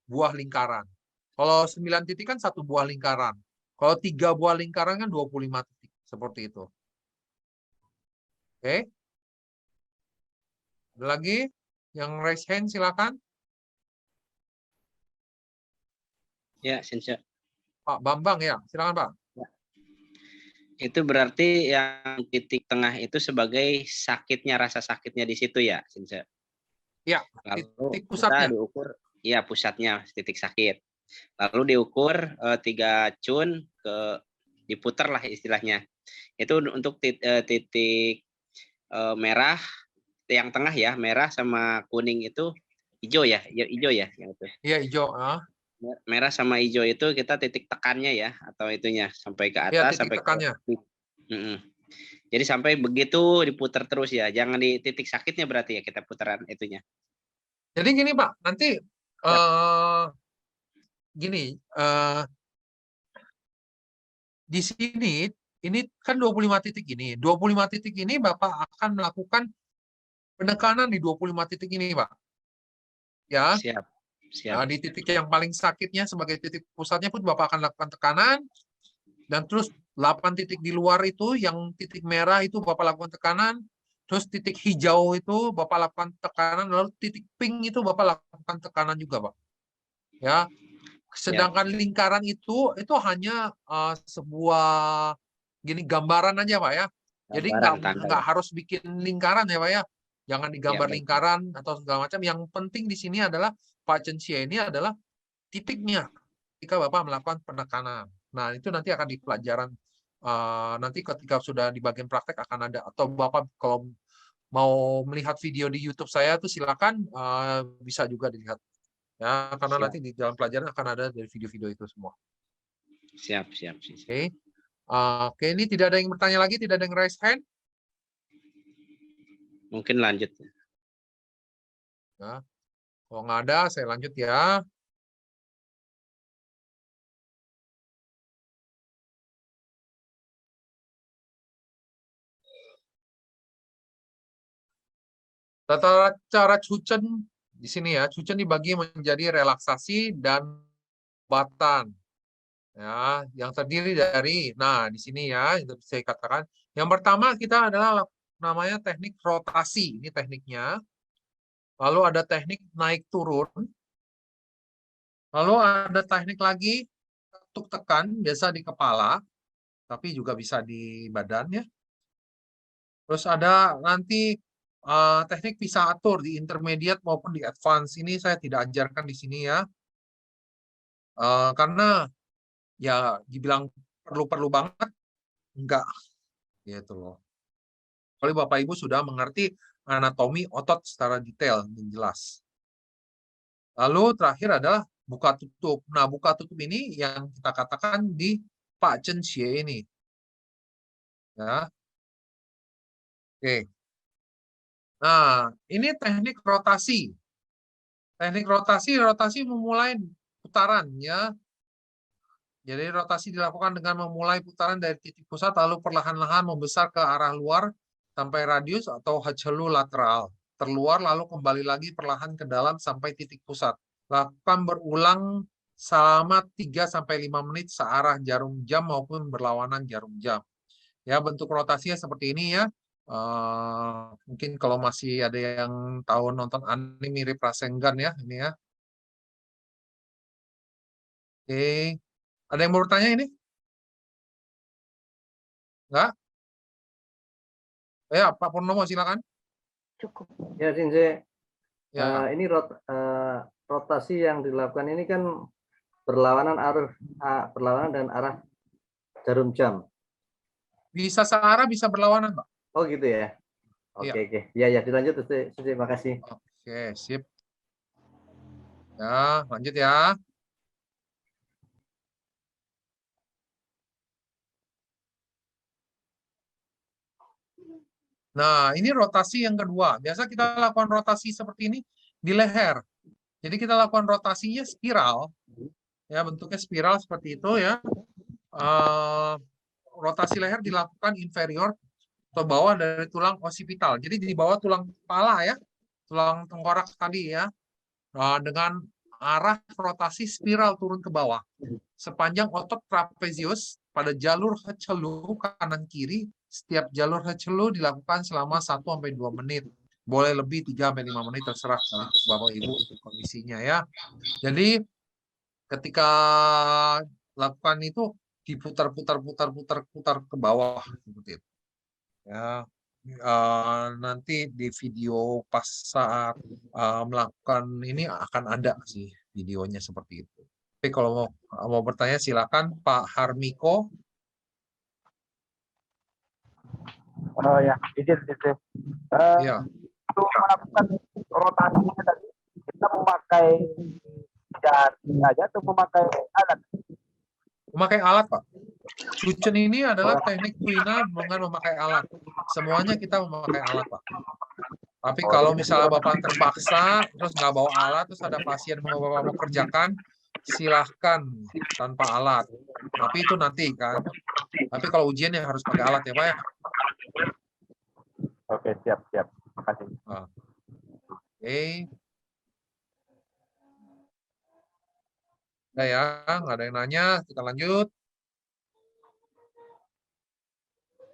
buah lingkaran. Kalau 9 titik kan 1 buah lingkaran. Kalau 3 buah lingkaran kan 25 titik. Seperti itu. Oke. Ada lagi yang raise hand, silakan. Ya, Jinse. Pak Bambang ya, silakan Pak. Itu berarti yang titik tengah itu sebagai sakitnya, rasa sakitnya di situ ya, Jinse? Ya, titik pusatnya. Kita diukur, ya pusatnya, titik sakit. Lalu diukur 3 cun, diputar lah istilahnya. Itu untuk titik merah, yang tengah ya, merah sama kuning itu hijau ya, hijau ya yang itu. Iya, hijau. Merah sama hijau itu kita titik tekannya ya, atau itunya sampai ke atas, ya, titik sampai tekannya. Jadi sampai begitu diputar terus ya, jangan di titik sakitnya berarti ya kita putaran itunya. Jadi gini Pak, nanti gini, di sini ini kan 25 titik ini. 25 titik ini Bapak akan melakukan penekanan di 25 titik ini, Pak. Ya. Siap. Nah, di titik yang paling sakitnya sebagai titik pusatnya pun Bapak akan lakukan tekanan. Dan terus 8 titik di luar itu, yang titik merah itu Bapak lakukan tekanan. Terus titik hijau itu Bapak lakukan tekanan. Lalu titik pink itu Bapak lakukan tekanan juga, Pak. Ya. Sedangkan lingkaran itu hanya sebuah gini gambaran aja, Pak ya. Jadi nggak harus bikin lingkaran ya, Pak ya. Jangan digambar lingkaran atau segala macam. Yang penting di sini adalah Pak Censia ini adalah titiknya ketika Bapak melakukan penekanan. Nah, itu nanti akan di pelajaran, nanti ketika sudah di bagian praktek akan ada. Atau Bapak kalau mau melihat video di YouTube saya itu silakan, bisa juga dilihat. Ya, karena nanti di dalam pelajaran akan ada dari video-video itu semua. Siap. Oke. Oke, ini tidak ada yang bertanya lagi, tidak ada yang raise hand. Mungkin lanjut. Ya. Kalau nggak ada, saya lanjut ya. Tata cara cucen di sini ya, cucen dibagi menjadi relaksasi dan batan. Ya, yang terdiri dari, nah di sini ya, itu saya katakan. Yang pertama kita adalah namanya teknik rotasi, ini tekniknya. Lalu ada teknik naik turun. Lalu ada teknik lagi ketuk tekan, biasa di kepala, tapi juga bisa di badannya. Terus ada nanti teknik pisah atur di intermediate maupun di advance. Ini saya tidak ajarkan di sini ya. Karena ya dibilang perlu-perlu banget, enggak. Gitu loh. kecuali Bapak Ibu sudah mengerti anatomi otot secara detail dan jelas. Lalu terakhir adalah buka tutup. Nah, buka tutup ini yang kita katakan di Pak Chen Xie ini. Ya. Oke. Nah, ini teknik rotasi. Teknik rotasi memulai putaran ya. Jadi rotasi dilakukan dengan memulai putaran dari titik pusat lalu perlahan-lahan membesar ke arah luar sampai radius atau hachelu lateral. Terluar lalu kembali lagi perlahan ke dalam sampai titik pusat. Lakukan berulang selama 3-5 menit searah jarum jam maupun berlawanan jarum jam. Ya, bentuk rotasinya seperti ini ya. Mungkin kalau masih ada yang tahu nonton anime mirip Rasengan ya ini ya. Oke. Ada yang mau bertanya ini? Enggak? Ya, Pak Purnomo silakan. Cukup. Ya, Sinse. Ya. Ini rotasi yang dilakukan ini kan berlawanan dan arah jarum jam. Bisa searah, bisa berlawanan, Pak. Oh gitu ya. Oke. Ya, dilanjut, terima kasih. Oke, sip. Ya, lanjut ya. Nah, ini rotasi yang kedua. Biasa kita lakukan rotasi seperti ini di leher. Jadi kita lakukan rotasinya spiral. Ya, bentuknya spiral seperti itu ya. Rotasi leher dilakukan inferior atau bawah dari tulang osipital. Jadi di bawah tulang kepala ya. Tulang tengkorak tadi ya. Dengan arah rotasi spiral turun ke bawah. Sepanjang otot trapezius pada jalur hachelu kanan kiri, setiap jalur hachelu dilakukan selama 1-2 menit. Boleh lebih 3-5 menit terserah Bapak Ibu kondisinya ya. Jadi ketika lakukan itu diputar ke bawah seperti itu. Ya. Nanti di video pas saat melakukan ini akan ada sih videonya seperti itu. Tapi kalau mau bertanya silakan Pak Harmiko. Oh ya, izin. Ya. Untuk melakukan rotasinya tadi kita memakai jari aja atau memakai alat? Memakai alat, Pak. Cucen ini adalah teknik tuina dengan memakai alat. Semuanya kita memakai alat, Pak. Tapi kalau misalnya Bapak terpaksa, terus nggak bawa alat, terus ada pasien mau Bapak mau kerjakan, silahkan tanpa alat. Tapi itu nanti kan. Tapi kalau ujian ya harus pakai alat ya, Pak ya. Oke, siap. Terima kasih. Oke. Nah ya, nggak ada yang nanya, kita lanjut.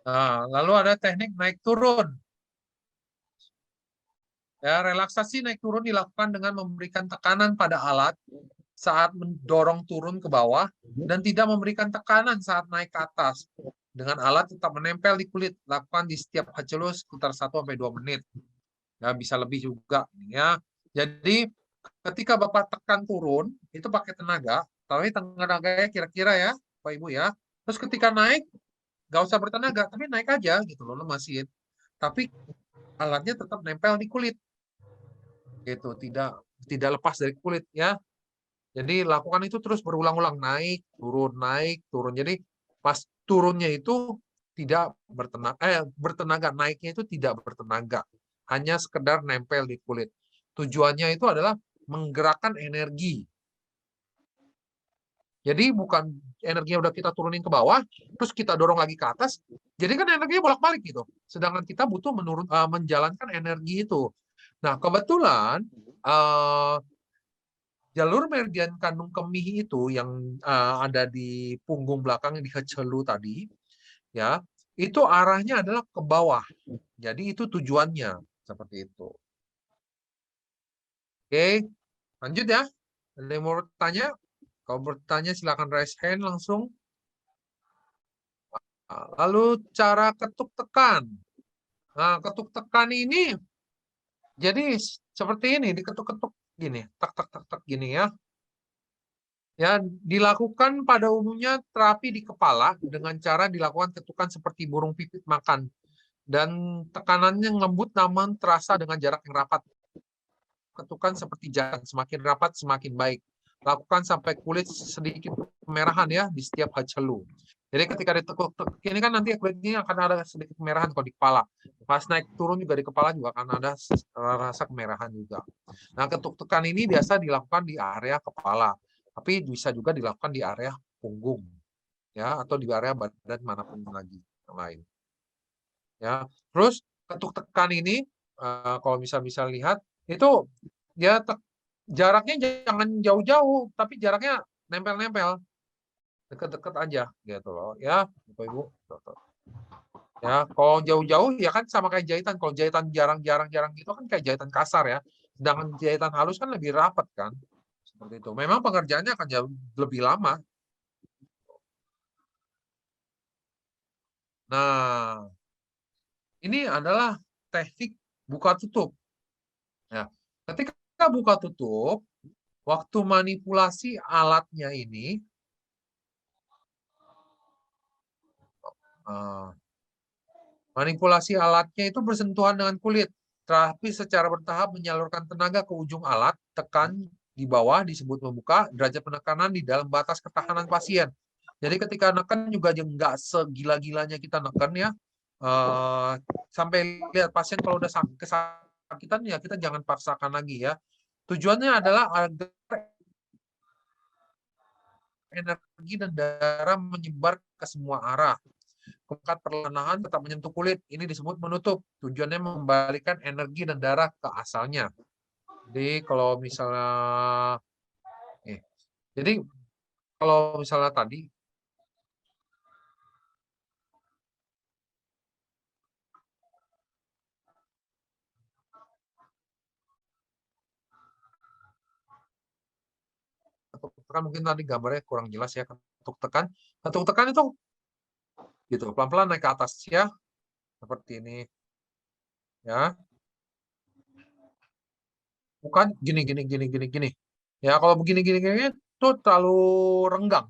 Nah, lalu ada teknik naik turun. Ya, relaksasi naik turun dilakukan dengan memberikan tekanan pada alat saat mendorong turun ke bawah dan tidak memberikan tekanan saat naik ke atas. Dengan alat tetap menempel di kulit, lakukan di setiap hachelu sekitar 1-2 menit. Ya, bisa lebih juga ya. Jadi ketika Bapak tekan turun itu pakai tenaga, tapi tenaganya kira-kira ya, Pak Ibu ya. Terus ketika naik nggak usah bertenaga, tapi naik aja gitu loh, lemasin. Tapi alatnya tetap nempel di kulit. Gitu, tidak lepas dari kulit ya. Jadi lakukan itu terus berulang-ulang, naik, turun. Jadi pas turunnya itu tidak bertenaga, naiknya itu tidak bertenaga. Hanya sekedar nempel di kulit. Tujuannya itu adalah menggerakkan energi. Jadi bukan energinya udah kita turunin ke bawah, terus kita dorong lagi ke atas. Jadi kan energinya bolak-balik gitu. Sedangkan kita butuh menjalankan energi itu. Nah, kebetulan jalur meridian kandung kemih itu yang ada di punggung belakang di hachelu tadi, ya, itu arahnya adalah ke bawah. Jadi itu tujuannya seperti itu. Oke, lanjut ya. Ada yang mau bertanya? Kalau bertanya silakan raise hand langsung. Lalu cara ketuk tekan. Nah, ketuk tekan ini jadi seperti ini, diketuk-ketuk gini, tak gini ya. Ya, dilakukan pada umumnya terapi di kepala dengan cara dilakukan ketukan seperti burung pipit makan. dan tekanannya lembut namun terasa dengan jarak yang rapat. Ketukan seperti jalan, semakin rapat semakin baik. Lakukan sampai kulit sedikit kemerahan ya di setiap hachelu. Jadi ketika ditekuk ini kan nanti kulitnya akan ada sedikit kemerahan kalau di kepala. Pas naik turun juga di kepala juga akan ada rasa kemerahan juga. Nah, ketuk-tekan ini biasa dilakukan di area kepala, tapi bisa juga dilakukan di area punggung, ya, atau di area badan manapun lagi yang lain. Ya, terus ketuk-tekan ini kalau bisa lihat itu ya jaraknya jangan jauh-jauh, tapi jaraknya nempel-nempel. Deket-deket aja gitu loh ya Bapak Ibu. Ya, kalau jauh-jauh ya kan sama kayak jahitan. Kalau jahitan jarang gitu kan kayak jahitan kasar ya. Sedangkan jahitan halus kan lebih rapat kan. Seperti itu. Memang pengerjaannya akan jauh lebih lama. Nah, ini adalah teknik buka tutup. Ya, ketika buka tutup, waktu manipulasi alatnya ini manipulasi alatnya itu bersentuhan dengan kulit, tapi secara bertahap menyalurkan tenaga ke ujung alat, tekan di bawah disebut membuka, derajat penekanan di dalam batas ketahanan pasien. Jadi ketika neken juga nggak segila-gilanya kita neken ya, sampai lihat pasien kalau udah kesakitan ya kita jangan paksakan lagi ya. Tujuannya adalah agar energi dan darah menyebar ke semua arah. Kemudian perlahan tetap menyentuh kulit. Ini disebut menutup. Tujuannya mengembalikan energi dan darah ke asalnya. Jadi kalau misalnya tadi ketuk tekan mungkin tadi gambarnya kurang jelas ya. Ketuk tekan itu gitu pelan-pelan naik ke atas ya seperti ini ya, bukan gini ya. Kalau begini itu terlalu renggang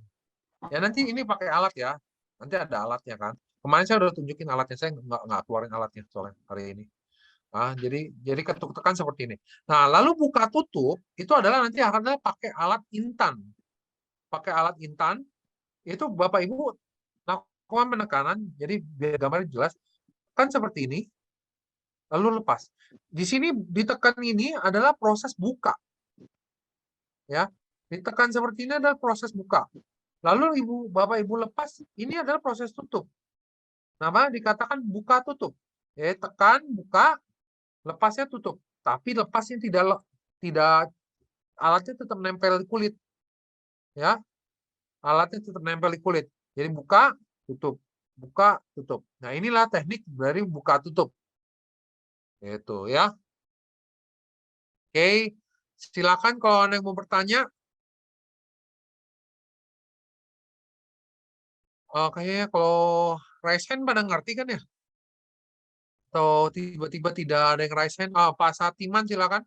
ya. Nanti ini pakai alat ya, nanti ada alatnya kan. Kemarin saya udah tunjukin alatnya, saya nggak keluarin alatnya soalnya hari ini. Nah, jadi ketuk tekan seperti ini. Nah, lalu buka tutup itu adalah nanti akan pakai alat intan. Pakai alat intan itu Bapak Ibu lakukan penekanan. Jadi biar gambarnya jelas kan seperti ini. Lalu lepas. Di sini ditekan ini adalah proses buka. Ya, ditekan seperti ini adalah proses buka. Lalu Bapak Ibu lepas, ini adalah proses tutup. Nama dikatakan buka tutup. Ya, tekan, buka, lepasnya tutup. Tapi lepasnya tidak alatnya tetap nempel di kulit. Ya. Alatnya tetap nempel di kulit. Jadi buka, tutup. Buka, tutup. Nah, inilah teknik dari buka tutup. Itu ya. Oke, silakan kalau Anda mau bertanya. Kayaknya kalau raise hand pada ngerti kan ya? Atau tiba-tiba tidak ada yang raise hand? Pak Satiman silakan.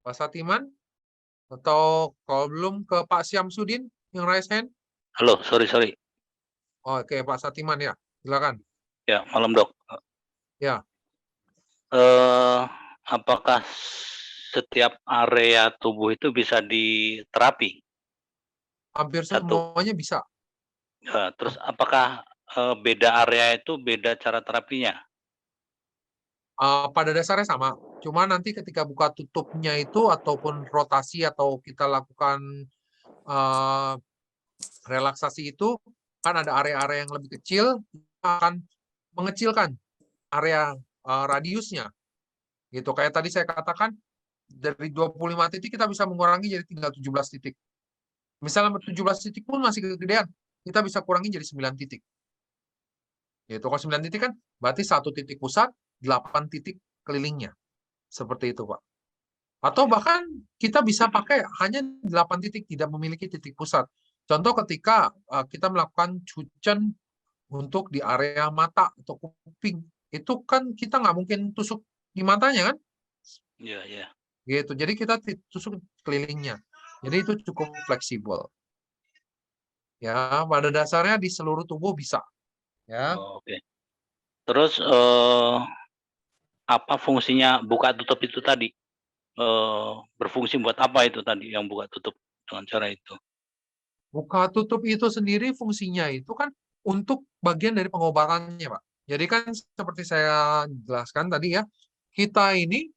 Pak Satiman? Atau kalau belum ke Pak Syamsuddin yang raise hand? Halo, sorry. Oke, Pak Satiman ya, silakan. Ya, malam dok. Ya. Apakah setiap area tubuh itu bisa diterapi? Hampir semuanya bisa. Ya, terus apakah beda area itu beda cara terapinya? Pada dasarnya sama. Cuma nanti ketika buka tutupnya itu ataupun rotasi atau kita lakukan relaksasi itu kan ada area-area yang lebih kecil, akan mengecilkan area radiusnya. Gitu. Kayak tadi saya katakan dari 25 titik kita bisa mengurangi jadi tinggal 17 titik. Misalnya 17 titik pun masih kegedean, kita bisa kurangi jadi 9 titik. Gitu. Kalau 9 titik kan berarti 1 titik pusat, 8 titik kelilingnya. Seperti itu, Pak. Atau bahkan kita bisa pakai hanya 8 titik, tidak memiliki titik pusat. Contoh ketika kita melakukan cucen untuk di area mata atau kuping, itu kan kita nggak mungkin tusuk di matanya kan? Iya. Gitu. Jadi kita tusuk kelilingnya. Jadi itu cukup fleksibel. Ya, pada dasarnya di seluruh tubuh bisa. Ya. Oh, oke. Terus apa fungsinya buka tutup itu tadi? Berfungsi buat apa itu tadi yang buka tutup dengan cara itu? Buka tutup itu sendiri fungsinya itu kan untuk bagian dari pengobatannya, Pak. Jadi kan seperti saya jelaskan tadi ya, kita ini,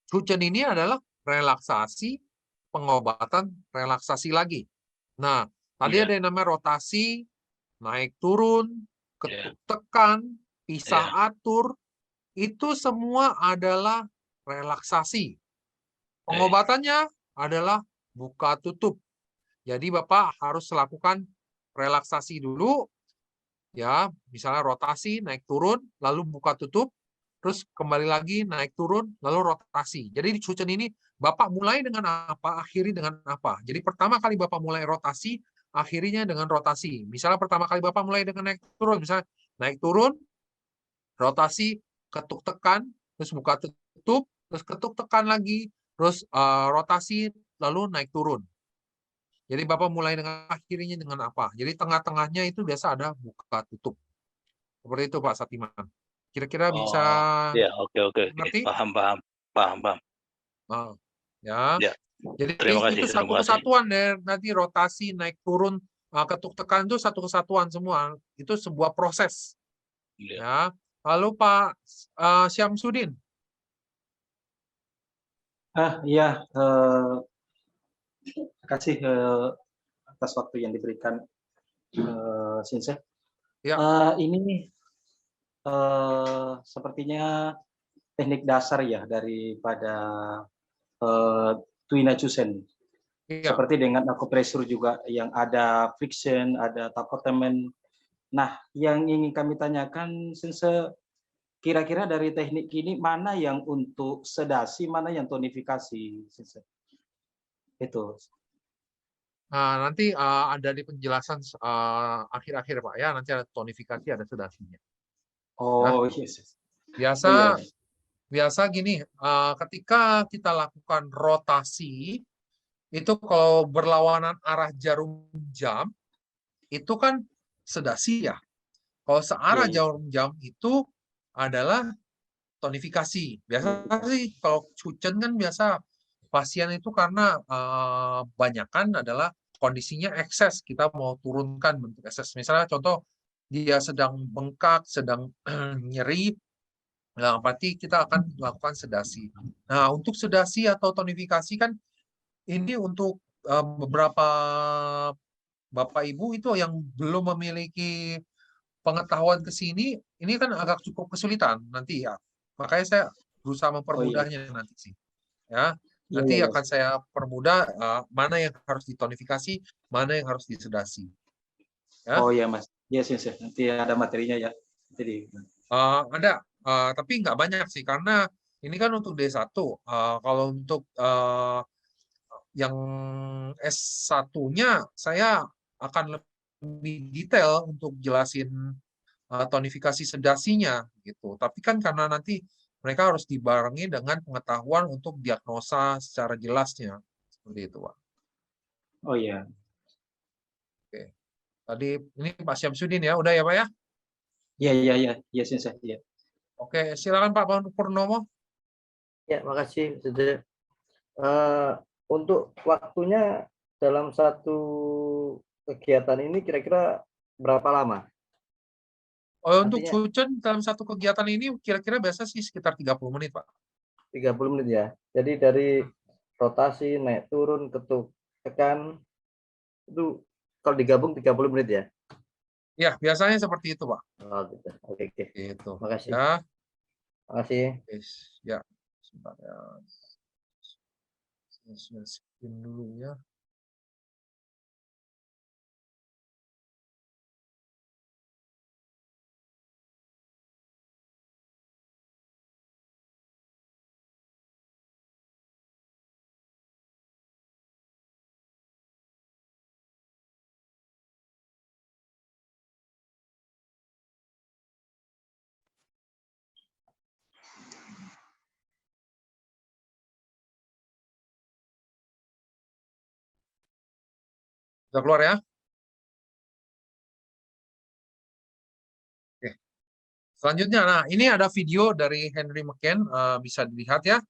Cucen ini adalah relaksasi, pengobatan, relaksasi lagi. Nah, tadi ada yang namanya rotasi, naik turun, ketuk tekan, pisah atur, itu semua adalah relaksasi. Pengobatannya adalah buka tutup. Jadi Bapak harus lakukan relaksasi dulu, ya, misalnya rotasi, naik turun, lalu buka tutup, terus kembali lagi naik turun, lalu rotasi. Jadi di Cucen ini Bapak mulai dengan apa, akhiri dengan apa. Jadi pertama kali Bapak mulai rotasi, akhirinya dengan rotasi. Misalnya pertama kali Bapak mulai dengan naik turun, misalnya naik turun, rotasi, ketuk tekan, terus buka tutup, terus ketuk tekan lagi, terus rotasi, lalu naik turun. Jadi Bapak mulai dengan akhirnya dengan apa? Jadi tengah-tengahnya itu biasa ada buka tutup. Seperti itu Pak Satiman. Kira-kira bisa Iya, oke. ngerti? Paham. Ya. Ya. Jadi Terima kasih. itu satu kesatuan deh. Nanti rotasi, naik turun, ketuk tekan itu satu kesatuan semua. Itu sebuah proses. Ya. Lalu Pak Syamsuddin. Iya, terima kasih atas waktu yang diberikan, Sinse. Ya. Ini sepertinya teknik dasar ya daripada Tuina Cusen. Ya. Seperti dengan akupressure juga yang ada friction, ada tapotemen. Nah, yang ingin kami tanyakan, Sinse, kira-kira dari teknik ini mana yang untuk sedasi, mana yang tonifikasi, Sinse? Itu. Nah, nanti ada di penjelasan akhir-akhir Pak ya, nanti ada tonifikasi, ada sedasinya. Oh, ya. yes. Biasa gini, ketika kita lakukan rotasi, itu kalau berlawanan arah jarum jam, itu kan sedasi ya. Kalau searah jarum jam itu adalah tonifikasi. Biasa sih kalau Cucen kan biasa pasien itu karena banyakan adalah kondisinya ekses, kita mau turunkan bentuk ekses. Misalnya contoh dia sedang bengkak, sedang nyeri, nah berarti kita akan melakukan sedasi. Nah untuk sedasi atau tonifikasi kan ini untuk beberapa Bapak Ibu itu yang belum memiliki pengetahuan ke sini, ini kan agak cukup kesulitan nanti ya. Makanya saya berusaha mempermudahnya nanti sih. Ya, nanti akan saya permudah mana yang harus ditonifikasi, mana yang harus disedasi. Ya? Oh iya Mas, yes. Nanti ada materinya ya. Jadi ada, tapi nggak banyak sih karena ini kan untuk D1. Kalau untuk yang S1-nya saya akan lebih detail untuk jelasin tonifikasi sedasinya gitu. Tapi kan karena nanti mereka harus dibarengi dengan pengetahuan untuk diagnosa secara jelasnya. Seperti itu, Pak. Oh iya. Oke. Tadi ini Pak Syamsuddin ya, udah ya Pak ya? Iya, Sinse. Iya. Oke, silakan Pak Purnomo. Ya, makasih. Untuk waktunya dalam satu kegiatan ini kira-kira berapa lama? Oh, untuk Cucen dalam satu kegiatan ini kira-kira biasa sih sekitar 30 menit, Pak. 30 menit ya. Jadi dari rotasi, naik turun, ketuk tekan, itu kalau digabung 30 menit ya? Ya, biasanya seperti itu, Pak. Oh, gitu. Oke. Gitu. Makasih. Ya. Makasih. Ya, sebentar ya. Saya skin dulu ya. Udah keluar ya? Selanjutnya, nah ini ada video dari Henry McCain, bisa dilihat ya.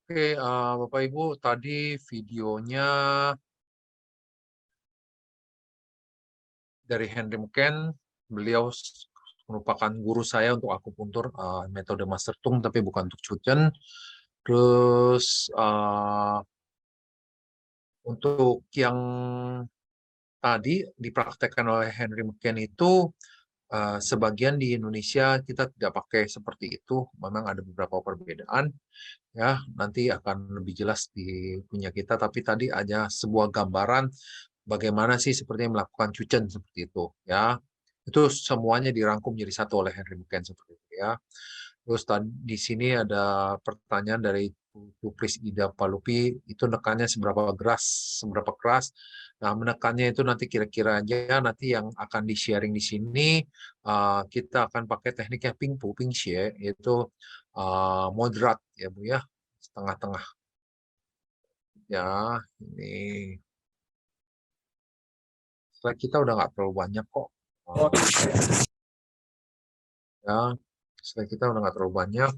Oke, Bapak Ibu, tadi videonya dari Henry McKen. Beliau merupakan guru saya untuk akupuntur, metode Master Tung, tapi bukan untuk Cucen. Terus untuk yang tadi dipraktekkan oleh Henry McKen itu, sebagian di Indonesia kita tidak pakai seperti itu. Memang ada beberapa perbedaan. Ya, nanti akan lebih jelas di punya kita, tapi tadi ada sebuah gambaran bagaimana sih sepertinya melakukan cucen seperti itu, ya. Itu semuanya dirangkum jadi satu oleh Henry McKen seperti itu, ya. Terus tadi di sini ada pertanyaan dari Pris Ida Palupi, itu nekannya seberapa keras. Nah, menekannya itu nanti kira-kira aja nanti yang akan di-sharing di sini, kita akan pakai tekniknya Ping Pu, Ping Xie, yaitu moderat ya Bu ya, setengah-tengah. Ya, ini slide kita udah nggak terlalu banyak kok. Ya, slide kita udah nggak terlalu banyak.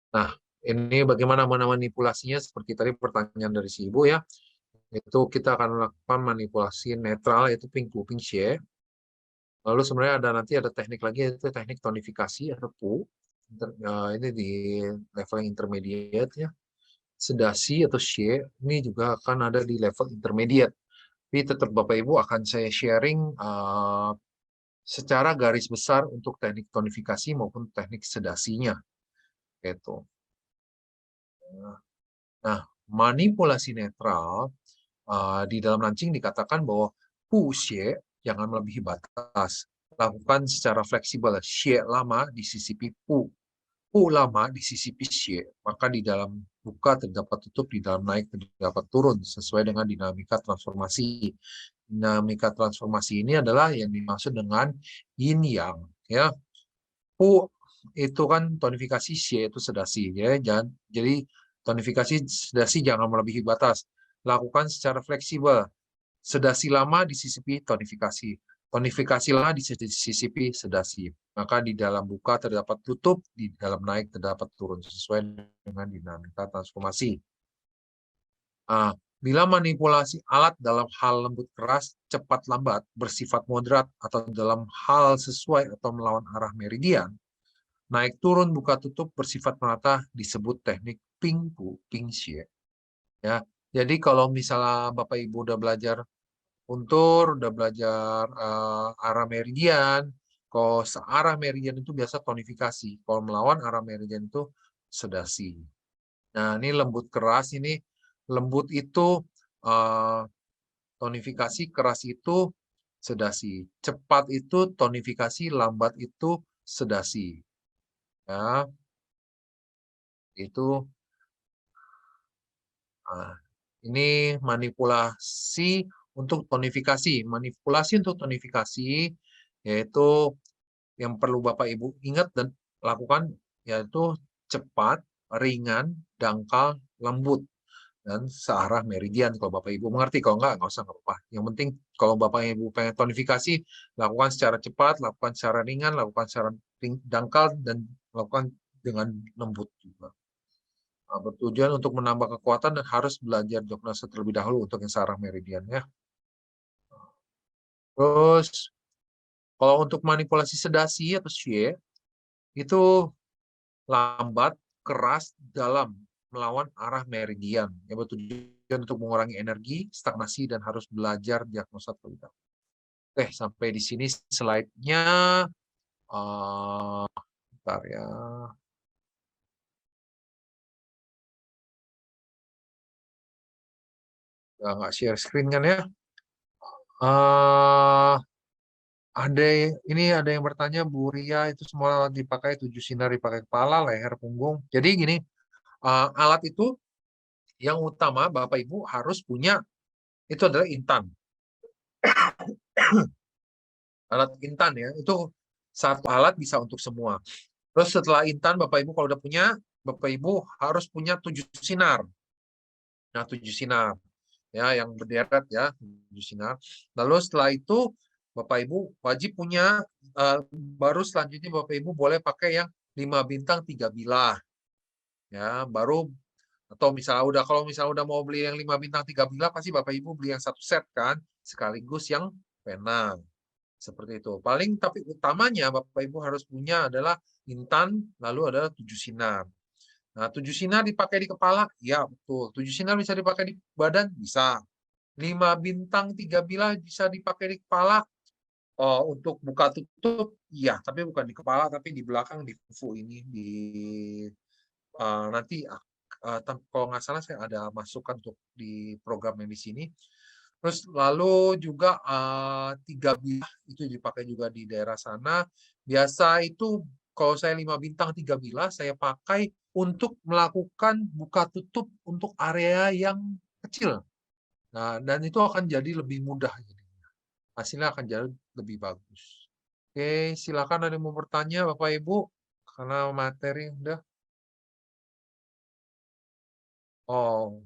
Nah, ini bagaimana manipulasinya seperti tadi pertanyaan dari si Ibu ya. Itu kita akan melakukan manipulasi netral, yaitu Ping Pu, Ping Xie. Lalu sebenarnya nanti ada teknik lagi, yaitu teknik tonifikasi atau Pu. Ini di level yang intermediate ya. Sedasi atau Xie, ini juga akan ada di level intermediate. Tapi tetap Bapak Ibu akan saya sharing secara garis besar untuk teknik tonifikasi maupun teknik sedasinya. Gitu. Nah, manipulasi netral di dalam lancing dikatakan bahwa Pu Xie jangan melebihi batas. Lakukan secara fleksibel. Xie lama disisipi Pu. Pu lama disisipi Xie. Maka di dalam buka terdapat tutup, di dalam naik terdapat turun, sesuai dengan dinamika transformasi. Dinamika transformasi ini adalah yang dimaksud dengan yin yang. Ya, Pu itu kan tonifikasi, Xie itu sedasi. Ya, jadi tonifikasi sedasi jangan melebihi batas. Lakukan secara fleksibel. Sedasi lama disisipi tonifikasi. Tonifikasi lama disisipi sedasi. Maka di dalam buka terdapat tutup, di dalam naik terdapat turun, sesuai dengan dinamika transformasi. Bila manipulasi alat dalam hal lembut keras, cepat lambat, bersifat moderat, atau dalam hal sesuai atau melawan arah meridian, naik turun buka tutup bersifat merata disebut teknik Ping Pu, Ping Xie. Ya, jadi kalau misalnya Bapak Ibu udah belajar puntur, udah belajar arah meridian, kalau searah meridian itu biasa tonifikasi, kalau melawan arah meridian itu sedasi. Nah, ini lembut keras, ini lembut itu tonifikasi, keras itu sedasi. Cepat itu tonifikasi, lambat itu sedasi. Ya, itu ini manipulasi untuk tonifikasi. Manipulasi untuk tonifikasi yaitu yang perlu Bapak Ibu ingat dan lakukan yaitu cepat, ringan, dangkal, lembut, dan searah meridian. Kalau Bapak Ibu mengerti, kalau nggak usah, nggak apa-apa. Yang penting kalau Bapak Ibu pengen tonifikasi, lakukan secara cepat, lakukan secara ringan, lakukan secara dangkal, dan lakukan dengan lembut juga. Bertujuan untuk menambah kekuatan dan harus belajar diagnosa terlebih dahulu untuk yang searah meridian ya. Terus kalau untuk manipulasi sedasi atau Xie itu lambat, keras, dalam, melawan arah meridian yang bertujuan untuk mengurangi energi, stagnasi, dan harus belajar diagnosa terlebih dahulu. Oke, sampai di sini slide-nya. Bentar ya. Nggak share screen kan ya? Ada yang bertanya, Bu Ria, itu semua dipakai 7 sinar, dipakai kepala, leher, punggung. Jadi gini, alat itu yang utama Bapak Ibu harus punya itu adalah intan. Alat intan ya, itu satu alat bisa untuk semua. Terus setelah intan Bapak Ibu kalau udah punya, Bapak Ibu harus punya 7 sinar. Nah, 7 sinar. Ya, yang berderet ya, 7 sinar. Lalu setelah itu Bapak Ibu wajib punya, baru selanjutnya Bapak Ibu boleh pakai yang 5 bintang 3 bilah. Ya, baru atau misalnya kalau misalnya udah mau beli yang 5 bintang 3 bila, pasti Bapak Ibu beli yang satu set kan, sekaligus yang pena. Seperti itu. Paling tapi utamanya Bapak Ibu harus punya adalah intan, lalu adalah 7 sinar. Nah, 7 sinar dipakai di kepala, ya betul. 7 sinar bisa dipakai di badan, bisa. 5 bintang 3 bila bisa dipakai di kepala. Untuk buka tutup, iya, tapi bukan di kepala, tapi di belakang, di fufu ini, nanti kalau nggak salah saya ada masukkan untuk di program yang di sini. Terus lalu juga 3 bilah itu dipakai juga di daerah sana. Biasa itu kalau saya 5 bintang 3 bilah saya pakai untuk melakukan buka tutup untuk area yang kecil. Nah, dan itu akan jadi lebih mudah. Hasilnya akan jadi lebih bagus. Oke, silakan ada yang mau bertanya Bapak Ibu karena materi udah. Oh.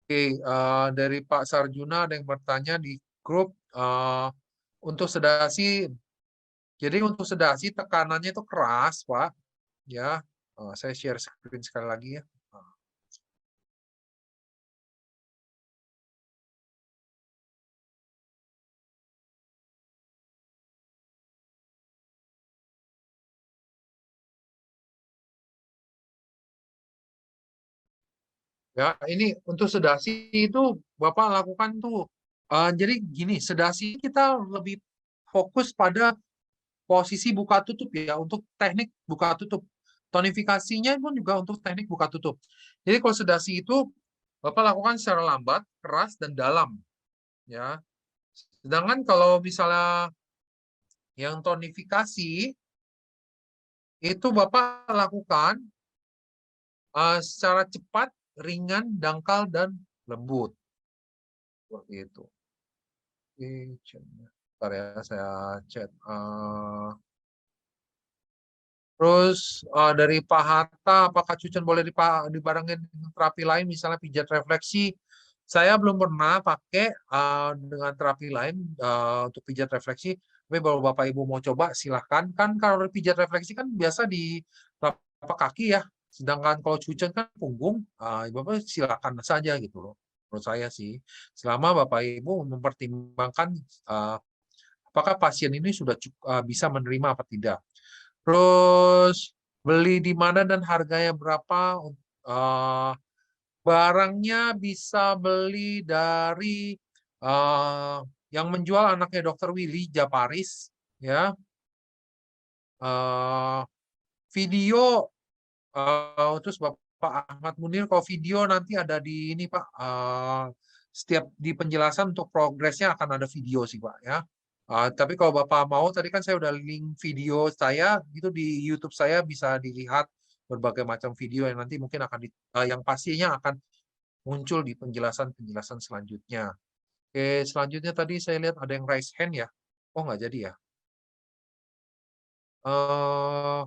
Oke, dari Pak Sarjuna ada yang bertanya di grup untuk sedasi. Jadi untuk sedasi tekanannya itu keras, Pak. Ya, saya share screen sekali lagi ya. Ya, ini untuk sedasi itu Bapak lakukan tuh. Jadi gini, sedasi kita lebih fokus pada posisi buka tutup ya, untuk teknik buka tutup. Tonifikasinya pun juga untuk teknik buka tutup. Jadi kalau sedasi itu Bapak lakukan secara lambat, keras, dan dalam. Ya. Sedangkan kalau misalnya yang tonifikasi, itu Bapak lakukan secara cepat, ringan, dangkal, dan lembut. Seperti itu. Bentar ya, saya chat. Terus dari Pak Hatta, apakah cucian boleh dibarengin dengan terapi lain, misalnya pijat refleksi? Saya belum pernah pakai dengan terapi lain untuk pijat refleksi. Tapi kalau Bapak Ibu mau coba, silahkan. Kan kalau pijat refleksi kan biasa di telapak kaki ya. Sedangkan kalau cucian kan punggung, Bapak silahkan saja gitu loh. Menurut saya sih. Selama Bapak Ibu mempertimbangkan apakah pasien ini sudah bisa menerima apa tidak. Terus beli di mana dan harganya berapa? Barangnya bisa beli dari yang menjual anaknya Dr. Willy Japaris, ya. Video terus Bapak Ahmad Munir, kalau video nanti ada di ini Pak. Setiap di penjelasan untuk progresnya akan ada video sih Pak ya. Tapi kalau Bapak mau, tadi kan saya udah link video saya, itu di YouTube saya bisa dilihat berbagai macam video yang nanti mungkin akan yang pastinya akan muncul di penjelasan-penjelasan selanjutnya. Oke, selanjutnya tadi saya lihat ada yang raise hand ya. Oh, nggak jadi ya.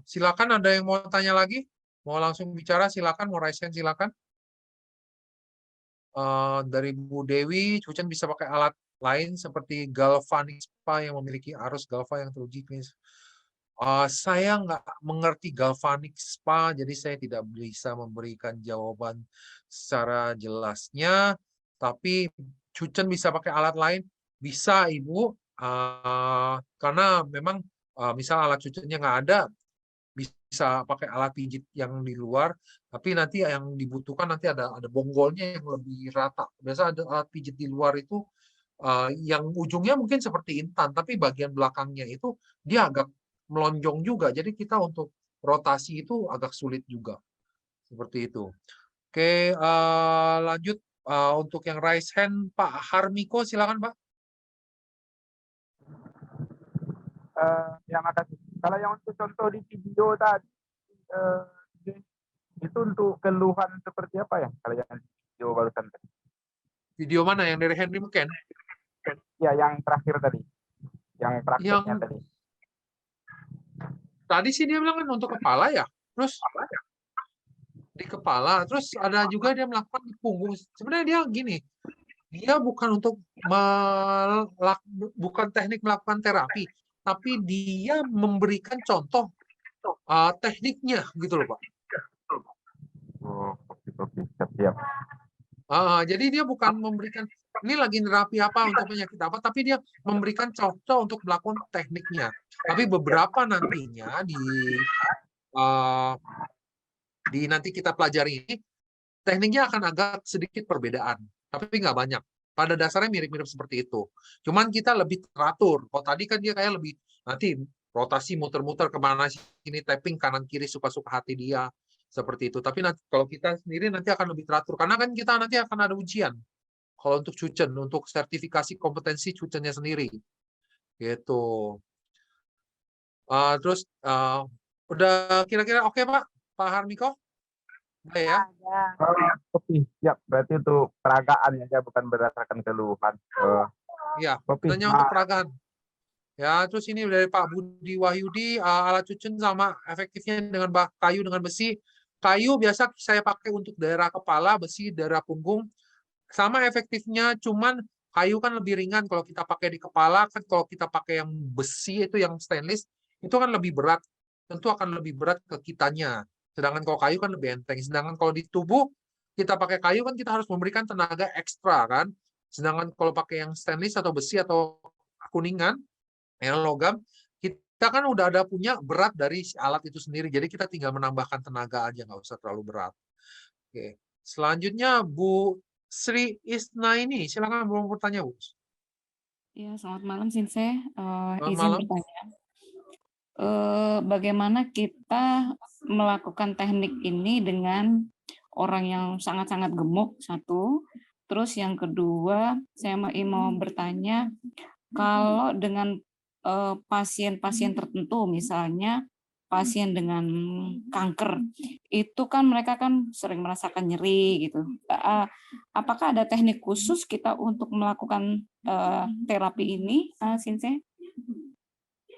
Silakan ada yang mau tanya lagi? Mau langsung bicara, silakan. Mau raise hand, silakan. Dari Bu Dewi, Cucen bisa pakai alat lain seperti galvanic spa yang memiliki arus galva yang teruji klinis. Saya nggak mengerti galvanic spa, jadi saya tidak bisa memberikan jawaban secara jelasnya. Tapi Cucen bisa pakai alat lain, bisa Ibu, karena memang misal alat cucennya nggak ada, bisa pakai alat pijit yang di luar, tapi nanti yang dibutuhkan nanti ada bonggolnya yang lebih rata. Biasa ada alat pijit di luar itu yang ujungnya mungkin seperti intan, tapi bagian belakangnya itu dia agak melonjong juga. Jadi kita untuk rotasi itu agak sulit juga. Seperti itu. Oke, lanjut untuk yang raise hand Pak Harmiko, silakan Pak. Yang atas. Kalau yang untuk contoh di video tadi, itu untuk keluhan seperti apa ya? Kalau yang video barusan tadi. Video mana? Yang dari Henry mungkin? Ya, yang terakhir tadi. Yang prakteknya tadi. Tadi sih dia bilang kan untuk kepala ya. Terus di kepala. Terus ada juga dia melakukan di punggung. Sebenarnya dia gini. Dia bukan untuk bukan teknik melakukan terapi. Tapi dia memberikan contoh tekniknya gitu loh Pak. Oh, oke, siap. Jadi dia bukan memberikan ini lagi nerapi apa untuk penyakit apa, tapi dia memberikan contoh untuk melakukan tekniknya. Tapi beberapa nantinya di nanti kita pelajari ini, tekniknya akan agak sedikit perbedaan, tapi nggak banyak. Pada dasarnya mirip-mirip seperti itu. Cuman kita lebih teratur. Kalau tadi kan dia kayak lebih nanti rotasi muter-muter kemana sini, tapping kanan kiri suka-suka hati dia seperti itu. Tapi nanti kalau kita sendiri nanti akan lebih teratur karena kan kita nanti akan ada ujian. Kalau untuk Cucen, untuk sertifikasi kompetensi Cucennya sendiri, gitu. Terus udah kira-kira oke Pak Harmiko? Udah ya? Oke, siap. Berarti untuk peragaan ya, bukan berdasarkan keluhan. Iya, hanya untuk peragaan. Ya, terus ini dari Pak Budi Wahyudi, alat Cucen sama efektifnya dengan kayu dengan besi. Kayu biasa saya pakai untuk daerah kepala, besi daerah punggung. Sama efektifnya, cuman kayu kan lebih ringan kalau kita pakai di kepala, kan kalau kita pakai yang besi itu yang stainless, itu kan lebih berat. Tentu akan lebih berat ke kitanya. Sedangkan kalau kayu kan lebih enteng. Sedangkan kalau di tubuh, kita pakai kayu kan kita harus memberikan tenaga ekstra kan. Sedangkan kalau pakai yang stainless atau besi atau kuningan, yang logam, kita kan udah ada punya berat dari alat itu sendiri. Jadi kita tinggal menambahkan tenaga aja, nggak usah terlalu berat. Oke. Selanjutnya Bu Sri Isnaini, silakan mau bertanya, Bu. Ya, selamat malam, Sinse. Izin bertanya. Bagaimana kita melakukan teknik ini dengan orang yang sangat-sangat gemuk, satu. Terus yang kedua, saya mau bertanya, kalau dengan pasien-pasien tertentu, misalnya pasien dengan kanker, itu kan mereka kan sering merasakan nyeri gitu. Apakah ada teknik khusus kita untuk melakukan terapi ini, Sinse?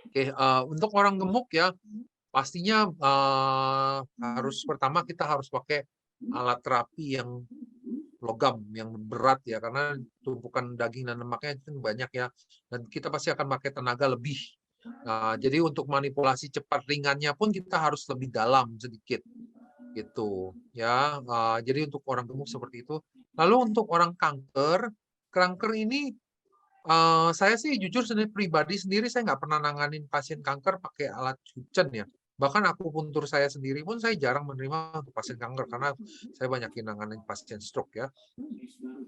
Oke, untuk orang gemuk ya, pastinya harus pertama kita harus pakai alat terapi yang logam, yang berat ya, karena tumpukan daging dan lemaknya itu banyak ya, dan kita pasti akan pakai tenaga lebih. Jadi untuk manipulasi cepat ringannya pun kita harus lebih dalam sedikit gitu ya. Jadi untuk orang gemuk seperti itu. Lalu untuk orang kanker ini saya sih jujur sendiri pribadi sendiri saya nggak pernah nanganin pasien kanker pakai alat Cucen ya. Bahkan akupuntur saya sendiri pun saya jarang menerima untuk pasien kanker karena saya banyakin nanganin pasien stroke ya.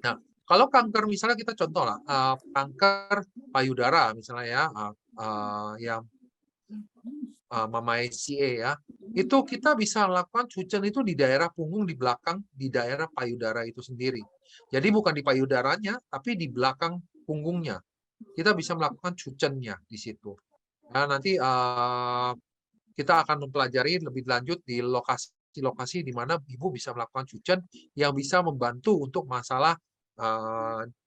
Nah, kalau kanker misalnya kita contoh lah kanker payudara misalnya ya, yang Mama CA ya, itu kita bisa lakukan Cucen itu di daerah punggung di belakang di daerah payudara itu sendiri. Jadi bukan di payudaranya, tapi di belakang punggungnya. Kita bisa melakukan Cucennya di situ. Nah, nanti kita akan mempelajari lebih lanjut di lokasi-lokasi di mana ibu bisa melakukan Cucen yang bisa membantu untuk masalah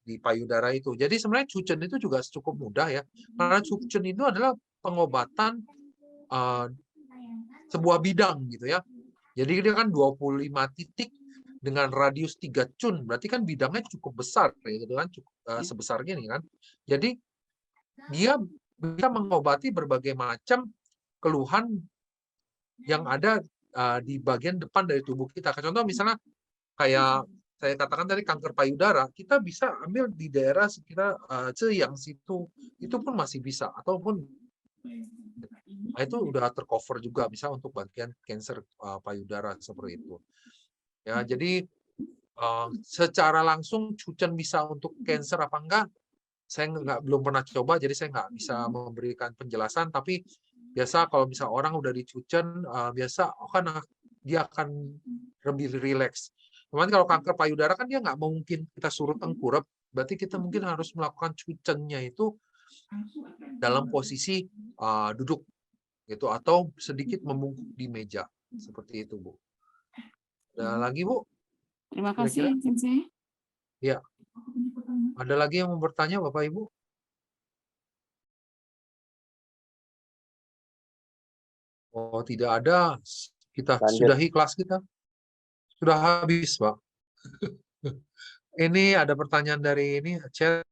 di payudara itu. Jadi sebenarnya Cucen itu juga cukup mudah ya. Karena Cucen itu adalah pengobatan sebuah bidang gitu ya. Jadi dia kan 25 titik dengan radius 3 cun, berarti kan bidangnya cukup besar ya gitu kan, cukup sebesar gini kan. Jadi dia bisa mengobati berbagai macam keluhan yang ada di bagian depan dari tubuh kita. Contoh misalnya kayak saya katakan tadi kanker payudara, kita bisa ambil di daerah sekitar yang situ, itu pun masih bisa, ataupun itu udah tercover juga bisa untuk bagian cancer payudara seperti itu. Ya, jadi secara langsung Cucen bisa untuk cancer apa enggak, saya belum pernah coba, jadi saya nggak bisa memberikan penjelasan. Tapi biasa kalau misalnya orang udah di Cucen, biasa kan dia akan lebih rileks. Cuman kalau kanker payudara kan dia nggak mungkin kita suruh tengkurap, berarti kita mungkin harus melakukan Cucennya itu dalam posisi duduk gitu atau sedikit membungkuk di meja seperti itu, Bu. Ada lagi, Bu? Terima kasih, Sensei. Ya. Ada lagi yang mau bertanya, Bapak Ibu? Oh, tidak ada. Kita sudahi kelas kita. Sudah habis, Pak. Ini ada pertanyaan dari ini chat.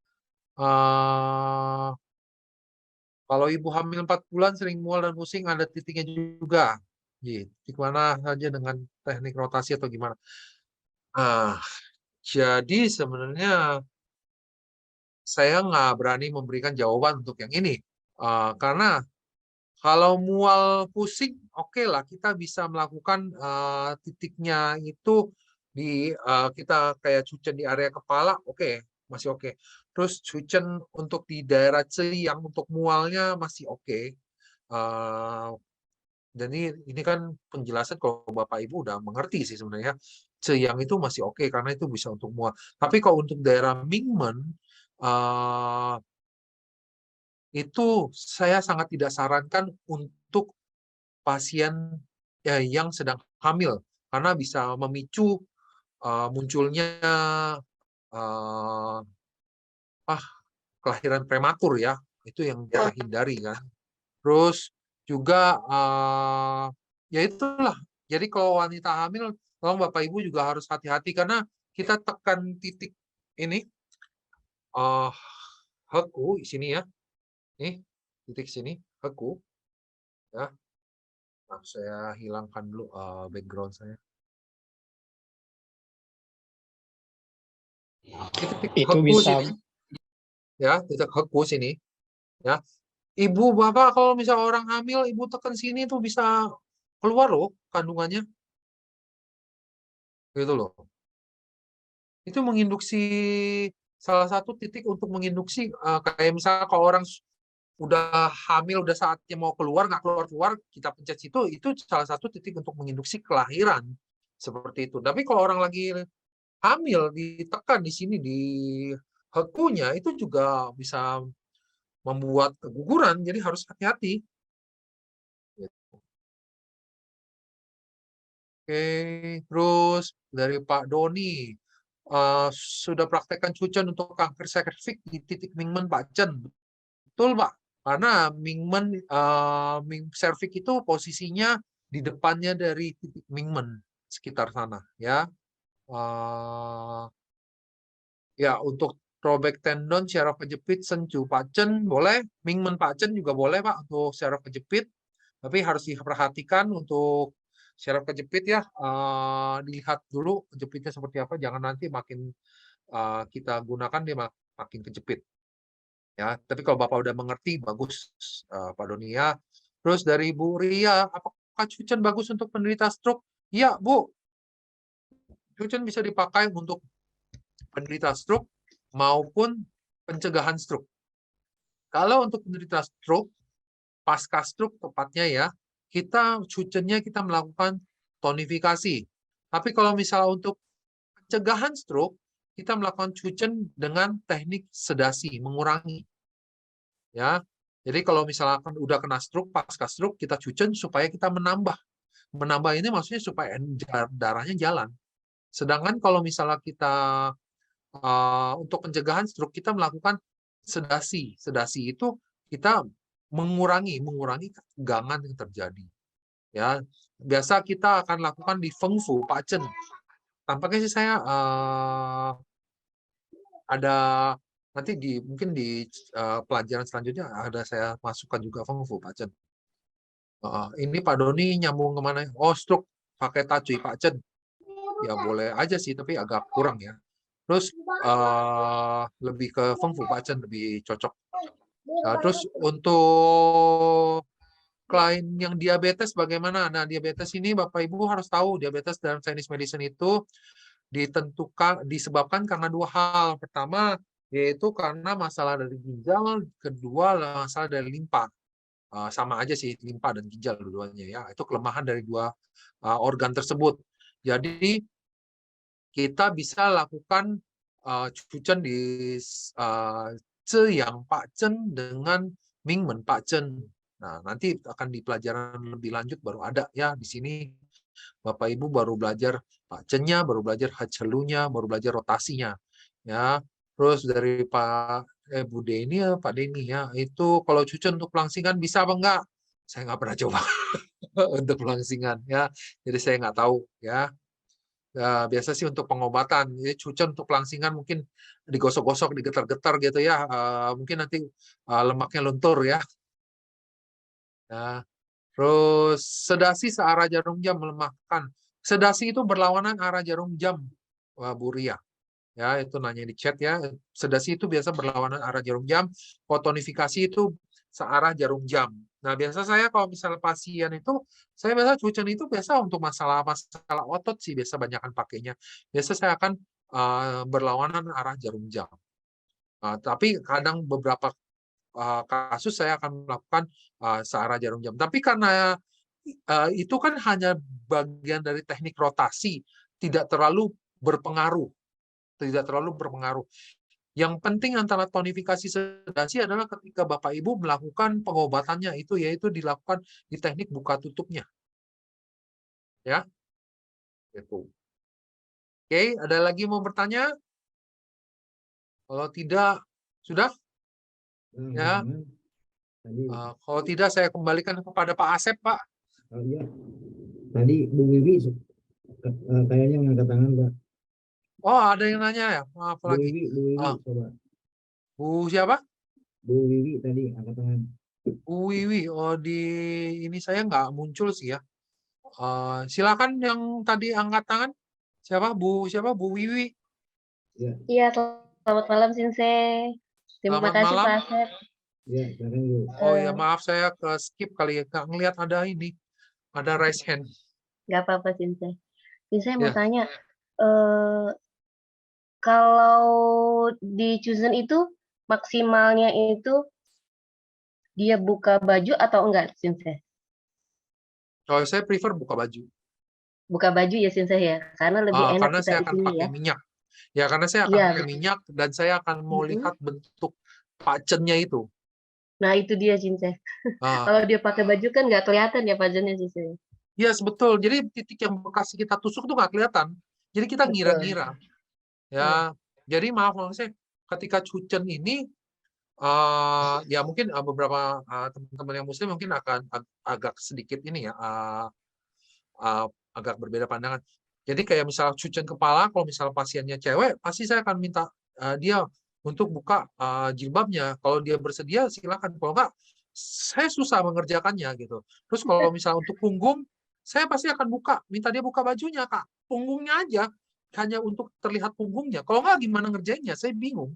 Kalau ibu hamil 4 bulan sering mual dan pusing, ada titiknya juga. Titik mana saja dengan teknik rotasi atau gimana? Jadi sebenarnya saya nggak berani memberikan jawaban untuk yang ini. Karena kalau mual pusing, oke lah, kita bisa melakukan titiknya itu di kita kayak cucen di area kepala, oke, masih oke. Terus cucen untuk di daerah ceyang untuk mualnya masih oke. Dan ini kan penjelasan kalau Bapak Ibu udah mengerti sih sebenarnya. Ceyang itu masih oke karena itu bisa untuk mual. Tapi kalau untuk daerah Mingmen, itu saya sangat tidak sarankan untuk pasien yang sedang hamil karena bisa memicu munculnya kelahiran prematur ya, itu yang kita hindari kan. Terus juga ya itulah, jadi kalau wanita hamil tolong Bapak Ibu juga harus hati-hati karena kita tekan titik ini heku di sini ya, nih titik sini heku ya. Nah, saya hilangkan dulu background saya. Titik itu heku bisa sini ya, titik heku sini ya. Ibu bapak kalau misalnya orang hamil, ibu tekan sini tuh bisa keluar loh kandungannya, gitu loh. Itu menginduksi, salah satu titik untuk menginduksi kayak misalnya kalau orang udah hamil, udah saatnya mau keluar, nggak keluar-keluar, kita pencet situ, itu salah satu titik untuk menginduksi kelahiran. Seperti itu. Tapi kalau orang lagi hamil, ditekan di sini, di hekunya, itu juga bisa membuat keguguran, jadi harus hati-hati. Oke, terus dari Pak Doni, sudah praktekkan cucen untuk kanker serviks di titik Mingmen Pak Chen. Betul Pak, karena Mingmen serviks itu posisinya di depannya dari titik Mingmen, sekitar sana ya. Ya untuk throwback tendon, syaraf kejepit, senju Pak Chen boleh, Mingmen Pak Chen juga boleh Pak untuk syaraf kejepit, tapi harus diperhatikan untuk syaraf kejepit ya, dilihat dulu kejepitnya seperti apa, jangan nanti makin kita gunakan dia makin kejepit. Ya, tapi kalau Bapak udah mengerti, bagus Pak Doni ya. Terus dari Bu Ria, apakah cucen bagus untuk penderita stroke? Iya Bu, cucen bisa dipakai untuk penderita stroke maupun pencegahan stroke. Kalau untuk penderita stroke, pasca stroke tepatnya ya, cucennya kita melakukan tonifikasi. Tapi kalau misalnya untuk pencegahan stroke, kita melakukan cucen dengan teknik sedasi, mengurangi. Ya, jadi kalau misalkan udah kena stroke, pasca stroke, kita cucen supaya kita menambah. Menambah ini maksudnya supaya darahnya jalan. Sedangkan kalau misalnya kita untuk pencegahan stroke, kita melakukan sedasi. Sedasi itu kita mengurangi ketegangan yang terjadi. Ya, biasa kita akan lakukan di Feng Fu Pak Chen. Tampaknya sih saya ada nanti mungkin di pelajaran selanjutnya ada saya masukkan juga Feng Fu Pak Chen. Ini Pak Doni nyambung kemana? Oh, stroke pakai Tacui Pak Chen. Ya boleh aja sih, tapi agak kurang ya. Terus lebih ke Feng Fu Pak Chen lebih cocok. Terus untuk klien yang diabetes bagaimana? Nah, diabetes ini Bapak Ibu harus tahu, diabetes dalam Chinese medicine itu disebabkan karena dua hal. Pertama, yaitu karena masalah dari ginjal, kedua masalah dari limpa. Sama aja sih, limpa dan ginjal dua-duanya ya. Itu kelemahan dari dua organ tersebut. Jadi kita bisa lakukan cucen di Ceyang Pak Chen dengan Mingmen Pak Chen. Nah, nanti akan di pelajaran lebih lanjut baru ada ya di sini. Bapak Ibu baru belajar Pak Chen-nya, baru belajar Hacelunya, baru belajar rotasinya. Ya. Terus dari Bu Deni ya, Pak Deni ya, itu kalau cucen untuk pelangsingan bisa apa enggak? Saya nggak pernah coba untuk pelangsingan ya. Jadi saya nggak tahu ya. Biasa sih untuk pengobatan, ya, cucen untuk pelangsingan mungkin digosok-gosok, digetar-getar gitu ya, mungkin nanti lemaknya luntur ya. Ya. Terus sedasi searah jarum jam melemahkan. Sedasi itu berlawanan arah jarum jam, Bu Ria. Ya, itu nanya di chat ya. Sedasi itu biasa berlawanan arah jarum jam. Fotonifikasi itu searah jarum jam. Nah, biasa saya kalau misalnya pasien itu, saya biasa cucen itu biasa untuk masalah otot sih biasa banyakkan pakainya. Biasa saya akan berlawanan arah jarum jam. Tapi kadang beberapa kasus saya akan melakukan searah jarum jam. Tapi karena itu kan hanya bagian dari teknik rotasi, tidak terlalu berpengaruh. Yang penting antara tonifikasi sedasi adalah ketika Bapak Ibu melakukan pengobatannya itu yaitu dilakukan di teknik buka tutupnya. Ya. Itu. Oke, ada lagi mau bertanya? Kalau tidak, sudah? Ya. Kalau tidak saya kembalikan kepada Pak Asep, Pak. Oh iya. Tadi Bu Wiwi kayaknya mengangkat tangan, Pak. Oh, ada yang nanya ya? Maaf Bu lagi. Wiwi coba. Bu siapa? Bu Wiwi tadi angkat tangan. Bu Wiwi, oh ini saya nggak muncul sih ya. Silakan yang tadi angkat tangan. Siapa? Bu Wiwi? Iya, selamat malam Sensei. Terima Selamat kasih malam. Pak Asep. Ya, silakan Bu. Oh ya, maaf saya ke skip kali ya. Nggak ngelihat ada ini. Ada raise hand. Nggak apa-apa Sensei. Sensei mau Ya. tanya, kalau di Chosen itu maksimalnya itu dia buka baju atau enggak Sensei? Kalau saya prefer buka baju. Buka baju ya Sensei ya, karena lebih enak Karena kita saya di akan sini pakai ya. minyak. Ya, karena saya akan Iya, pakai minyak dan saya akan mau lihat bentuk pacennya itu. nah itu dia Sensei. Ah, Kalau dia pakai baju kan nggak kelihatan ya pajannya Sensei. yes, betul. Jadi titik yang bekas kita tusuk tuh nggak kelihatan. Jadi kita Betul. ngira-ngira. Ya, jadi maaf saya ketika cucen ini ya mungkin beberapa teman-teman yang muslim mungkin akan agak sedikit ini ya agak berbeda pandangan. Jadi kayak misal cucen kepala, kalau misal pasiennya cewek, pasti saya akan minta dia untuk buka jilbabnya. Kalau dia bersedia silakan. Kalau enggak, saya susah mengerjakannya gitu. Terus kalau misal untuk punggung, saya pasti akan minta dia buka bajunya, Kak. Punggungnya aja, hanya untuk terlihat punggungnya. Kalau enggak gimana ngerjainnya? Saya bingung.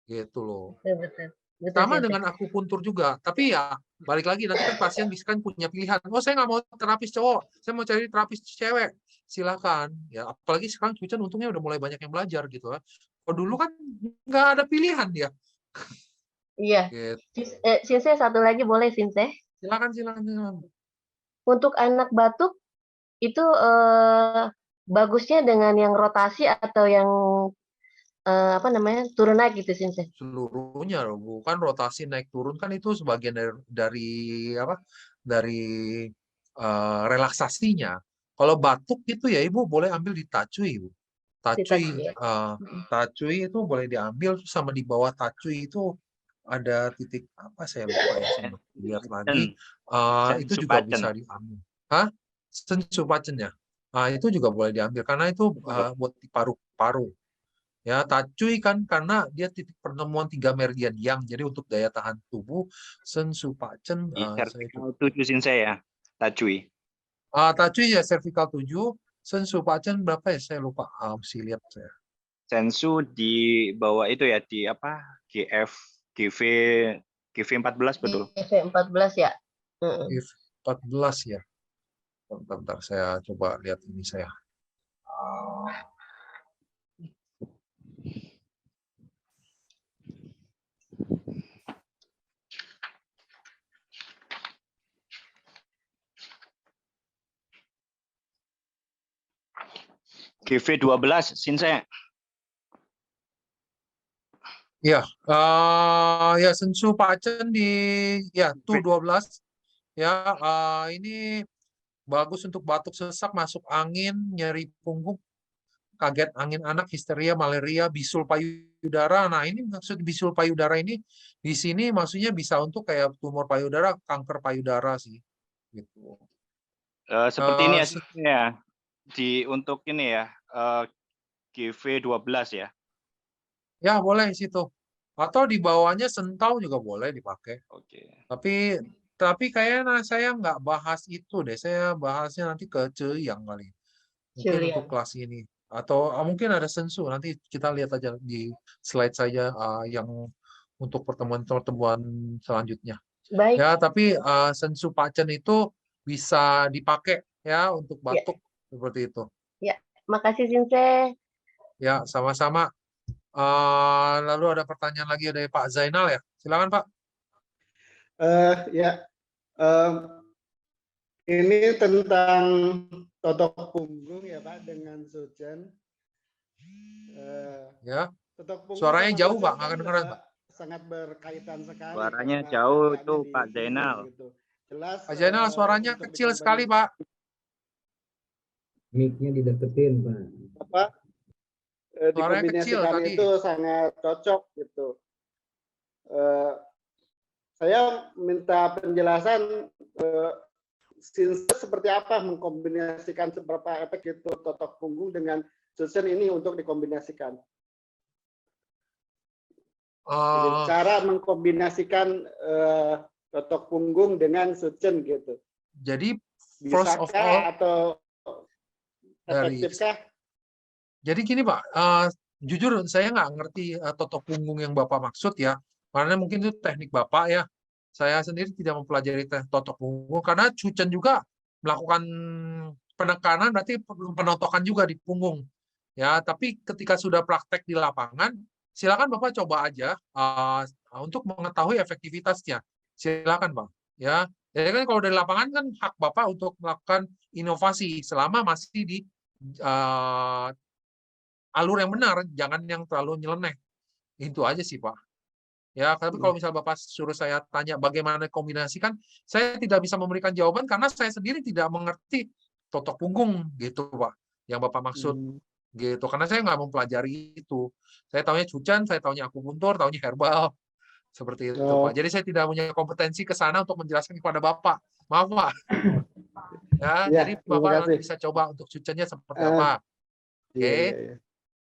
Gitu loh. Betul. Sama dengan akupuntur juga, tapi ya balik lagi nanti kan pasien bisa kan punya pilihan. Oh saya nggak mau terapis cowok, saya mau cari terapis cewek, silakan. Ya apalagi sekarang cucen untungnya udah mulai banyak yang belajar gitu ya. Kalau dulu kan nggak ada pilihan dia. Iya. Gitu. Sensei satu lagi boleh Sensei? Silakan. Untuk anak batuk itu bagusnya dengan yang rotasi atau yang turun naik gitu Sensei? Seluruhnya bukan rotasi naik turun kan itu sebagian dari relaksasinya. Kalau batuk itu ya Ibu boleh ambil di tacui Ibu. Tacui itu boleh diambil sama di bawah tacui itu ada titik apa saya lupa ya lihat lagi. Itu juga bisa diambil. Sensu pacen ya. Itu juga boleh diambil karena itu buat di paru-paru. Ya, tacui kan karena dia titik pertemuan 3 meridian yang. Jadi untuk daya tahan tubuh sensu pacen cervical 7 Sensei ya. Tacui. Tacui ya cervical 7, sensu pacen berapa ya saya lupa. Mesti lihat saya. Sensu di bawah itu ya di apa? GV 14 betul. GV 14 ya. GV 14 ya. Bentar saya coba lihat ini saya. GV 12 Sensei. Ya, ya sensu pacen di ya tuh 12. Ya, ini bagus untuk batuk sesak, masuk angin, nyeri punggung, kaget angin anak, histeria, malaria, bisul payudara. Nah, ini maksud bisul payudara ini di sini maksudnya bisa untuk kayak tumor payudara, kanker payudara sih. Gitu. Seperti ini ya. Untuk ini ya, GV 12 ya. Ya, boleh situ. Atau di bawahnya sentau juga boleh dipakai. Oke. Tapi Tapi kayaknya saya nggak bahas itu deh. Saya bahasnya nanti ke Ceyang kali. Mungkin untuk kelas ini. Atau mungkin ada sensu. Nanti kita lihat aja di slide saja yang untuk pertemuan-pertemuan selanjutnya. Baik. Ya, tapi sensu Pak Chen itu bisa dipakai ya untuk batuk seperti itu. Ya, makasih Sensei. Ya, sama-sama. Lalu ada pertanyaan lagi dari Pak Zainal ya. Silakan Pak. Ya, ini tentang totok punggung ya Pak dengan Suchen. Ya. Totok punggung Suaranya sama jauh Suchen Pak, nggak kan, kedengeran Pak. sangat berkaitan sekali. Suaranya karena jauh letaknya itu di Pak punggung Zainal. gitu. Jelas. Pak Zainal suaranya untuk kecil dikombinasi- sekali Pak. Mic-nya dideketin Pak. Apa? Suaranya kecil Dikombinasikan tadi. itu sangat cocok gitu. Saya minta penjelasan Sensei seperti apa mengkombinasikan seberapa efek itu totok punggung dengan Suchen ini untuk dikombinasikan. Jadi cara mengkombinasikan totok punggung dengan Suchen gitu. Jadi first of all atau dari efektifkah? Jadi gini Pak, jujur saya nggak ngerti totok punggung yang Bapak maksud ya, karena mungkin itu teknik Bapak ya. Saya sendiri tidak mempelajari totok punggung, karena Suchen juga melakukan penekanan berarti penotokan juga di punggung. Ya, tapi ketika sudah praktek di lapangan, silakan Bapak coba aja untuk mengetahui efektivitasnya. Silakan Pak. Ya, jadi kan kalau dari lapangan kan hak Bapak untuk melakukan inovasi selama masih di alur yang benar, jangan yang terlalu nyeleneh. Itu aja sih Pak. Ya, tapi kalau misal Bapak suruh saya tanya bagaimana kombinasikan, saya tidak bisa memberikan jawaban karena saya sendiri tidak mengerti totok punggung gitu Pak, yang Bapak maksud gitu. Karena saya nggak mempelajari itu. Saya taunya Suchen, saya taunya akupuntur, taunya herbal. Seperti itu Pak. Jadi saya tidak punya kompetensi ke sana untuk menjelaskan kepada Bapak. Maaf Pak. Ya, jadi Bapak nanti bisa coba untuk Suchen-nya seperti apa. Oke.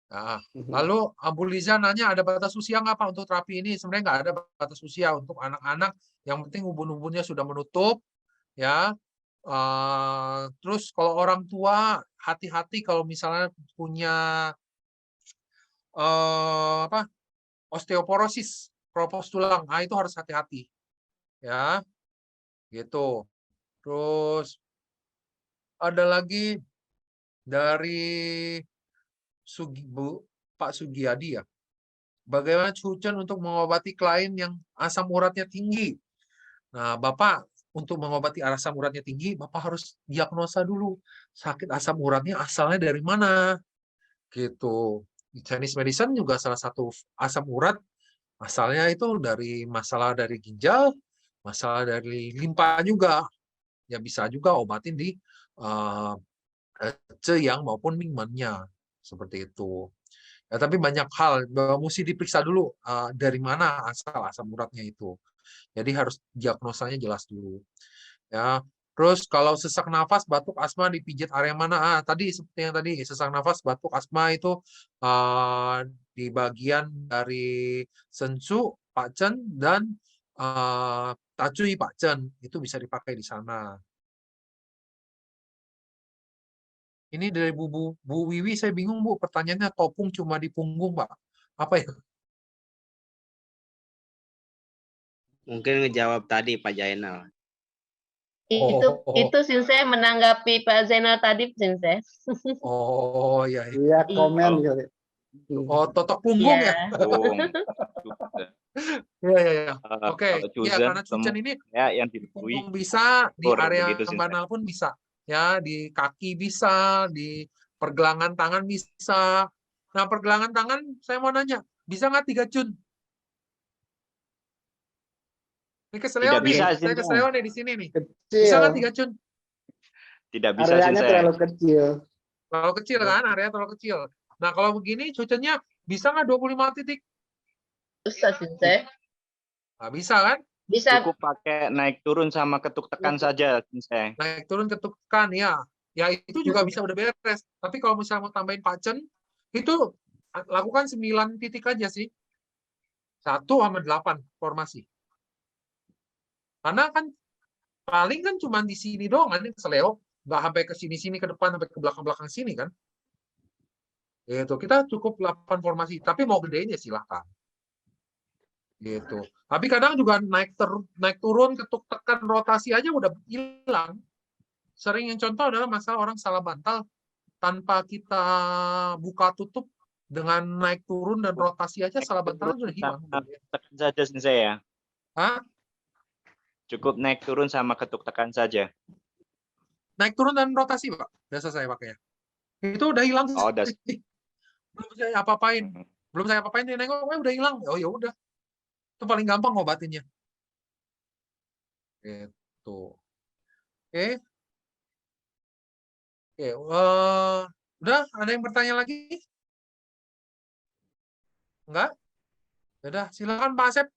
Nah, lalu Bu Liza nanya ada batas usia nggak Pak untuk terapi ini? Sebenarnya nggak ada batas usia untuk anak-anak. Yang penting ubun-ubunnya sudah menutup, ya. Terus kalau orang tua hati-hati kalau misalnya punya osteoporosis, keropos tulang, itu harus hati-hati, ya. Gitu. Terus ada lagi dari Pak Sugiyadi ya. Bagaimana Suchen untuk mengobati klien yang asam uratnya tinggi? Nah, Bapak untuk mengobati asam uratnya tinggi, Bapak harus diagnosa dulu. Sakit asam uratnya asalnya dari mana? Gitu. Chinese medicine juga salah satu asam urat asalnya itu dari masalah dari ginjal, masalah dari limpa juga. Ya bisa juga obatin di Ceyang maupun Mingmennya. Seperti itu. Ya, tapi banyak hal mesti diperiksa dulu dari mana asal asam uratnya itu. Jadi harus diagnosanya jelas dulu. Ya. Terus kalau sesak nafas, batuk, asma dipijit area mana? Tadi seperti yang tadi sesak nafas, batuk, asma itu di bagian dari sensu Pak Chen dan tacui Pak Chen itu bisa dipakai di sana. Ini dari Bu Wiwi, saya bingung Bu, pertanyaannya topung cuma di punggung Pak. Apa ya? Mungkin ngejawab tadi Pak Zainal. Itu Sensei menanggapi Pak Zainal tadi Sensei. Oh ya. Iya, komen kali. Oh, totok punggung ya? Iya. Oke, ya karena Suchen ini ya, yang punggung bisa, di area banal pun bisa. Ya, di kaki bisa, di pergelangan tangan bisa. Nah, pergelangan tangan saya mau nanya, bisa nggak 3 cun? Ini keseleo nih, saya keseleo nih di sini nih. Kecil. Bisa nggak 3 cun? Tidak bisa. Areanya terlalu kecil. Terlalu kecil kan, area terlalu kecil. Nah, kalau begini Suchen-nya bisa nggak 25 titik? Bisa, Sensei. Nggak bisa kan? Bisa. Cukup pakai naik turun sama ketuk tekan saja, Sensei. Naik turun ketuk tekan ya. Ya itu juga bisa udah beres. Tapi kalau misalnya mau tambahin Pak Chen, itu lakukan 9 titik aja sih. 1 sama 8 formasi. Karena kan Paling kan cuma di sini doang kan, seleo, nggak sampai ke sini-sini ke depan, sampai ke belakang-belakang sini kan. Gitu. Kita cukup 8 formasi, tapi mau gedein ya silahkan. Gitu. Tapi kadang juga naik turun, ketuk tekan rotasi aja udah hilang. Sering yang contoh adalah masalah orang salah bantal tanpa kita buka tutup dengan naik turun dan rotasi aja salah bantal sudah hilang. Tekan saja saya. Hah? Cukup naik turun sama ketuk tekan saja. Naik turun dan rotasi, Pak. Biasa saya pakainya. Itu udah hilang. Oh, udah. Belum saya apa-apain. Belum saya apa-apain, dia nengok, udah hilang. Oh ya udah. Itu paling gampang ngobatinnya. Gitu. Oke. Oke, udah ada yang bertanya lagi? Enggak? Udah, silakan Pak Asep,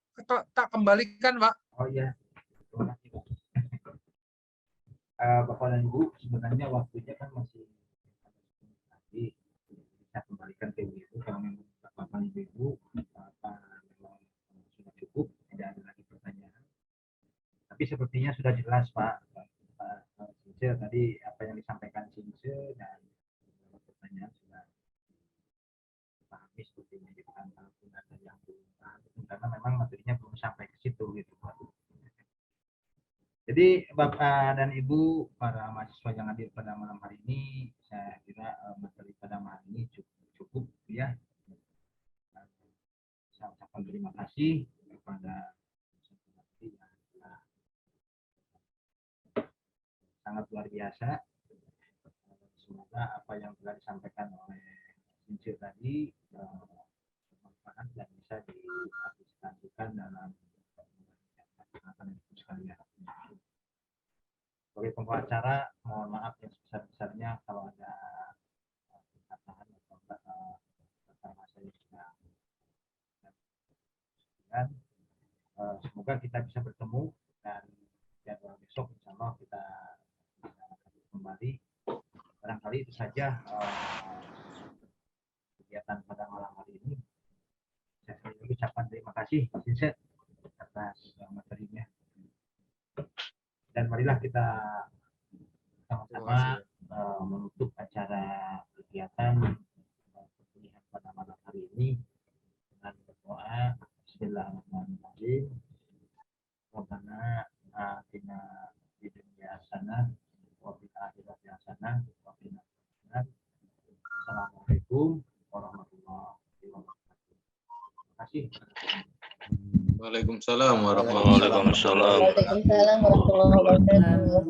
tak kembalikan, Pak. Oh iya. Bapak dan Ibu, sebenarnya waktunya kan masih nanti saya kembalikan ke Ibu kalau memang Bapak dan Ibu memang sudah cukup, tidak ada lagi pertanyaan. Tapi sepertinya sudah jelas Pak Sinse tadi apa yang disampaikan Sinse dan pertanyaan sudah dipahami sepertinya gitu kan, kalaupun ada yang belum paham karena memang materinya belum sampai ke situ gitu Pak. Jadi Bapak dan Ibu para mahasiswa yang hadir pada malam hari ini, saya kira materi pada malam ini cukup ya. Saya ucapkan terima kasih kepada yang sangat luar biasa. Semoga apa yang telah disampaikan oleh Sinse tadi bermanfaat dan bisa diaplikasikan dalam sekalian. Sebagai pembawa acara, mohon maaf yang sebesar-besarnya kalau ada kesalahan atau kata-kata yang sudah. Dan semoga kita bisa bertemu dan jadwal besok insya Allah kita bisa kembali. Barangkali itu saja kegiatan pada malam hari ini. Saya ucapkan terima kasih Sinse atas materinya. Dan marilah kita sama-sama menutup acara kegiatan perkuliahan pada malam hari ini dengan berdoa. Bismillahirrahmanirrahim. Rabbana atina fid dunya hasanah wa fil akhirati hasanah wa qina adzabannar. Assalamualaikum warahmatullahi wabarakatuh. Terima kasih. Waalaikumsalam warahmatullahi wabarakatuh. Waalaikumsalam warahmatullahi wabarakatuh.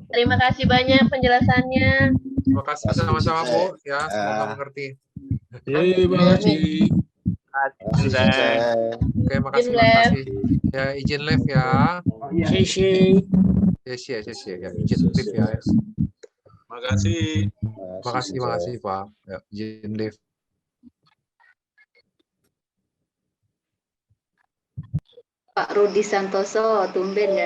Terima kasih banyak penjelasannya. Terima kasih sama-sama Bu, ya semoga mengerti. Terima kasih. Oke, makasih. Ya izin live ya. Sesi. Ya izin live ya. Makasih. Makasih Pak. Ya, izin live. Pak Rudi Santoso, tumben ya.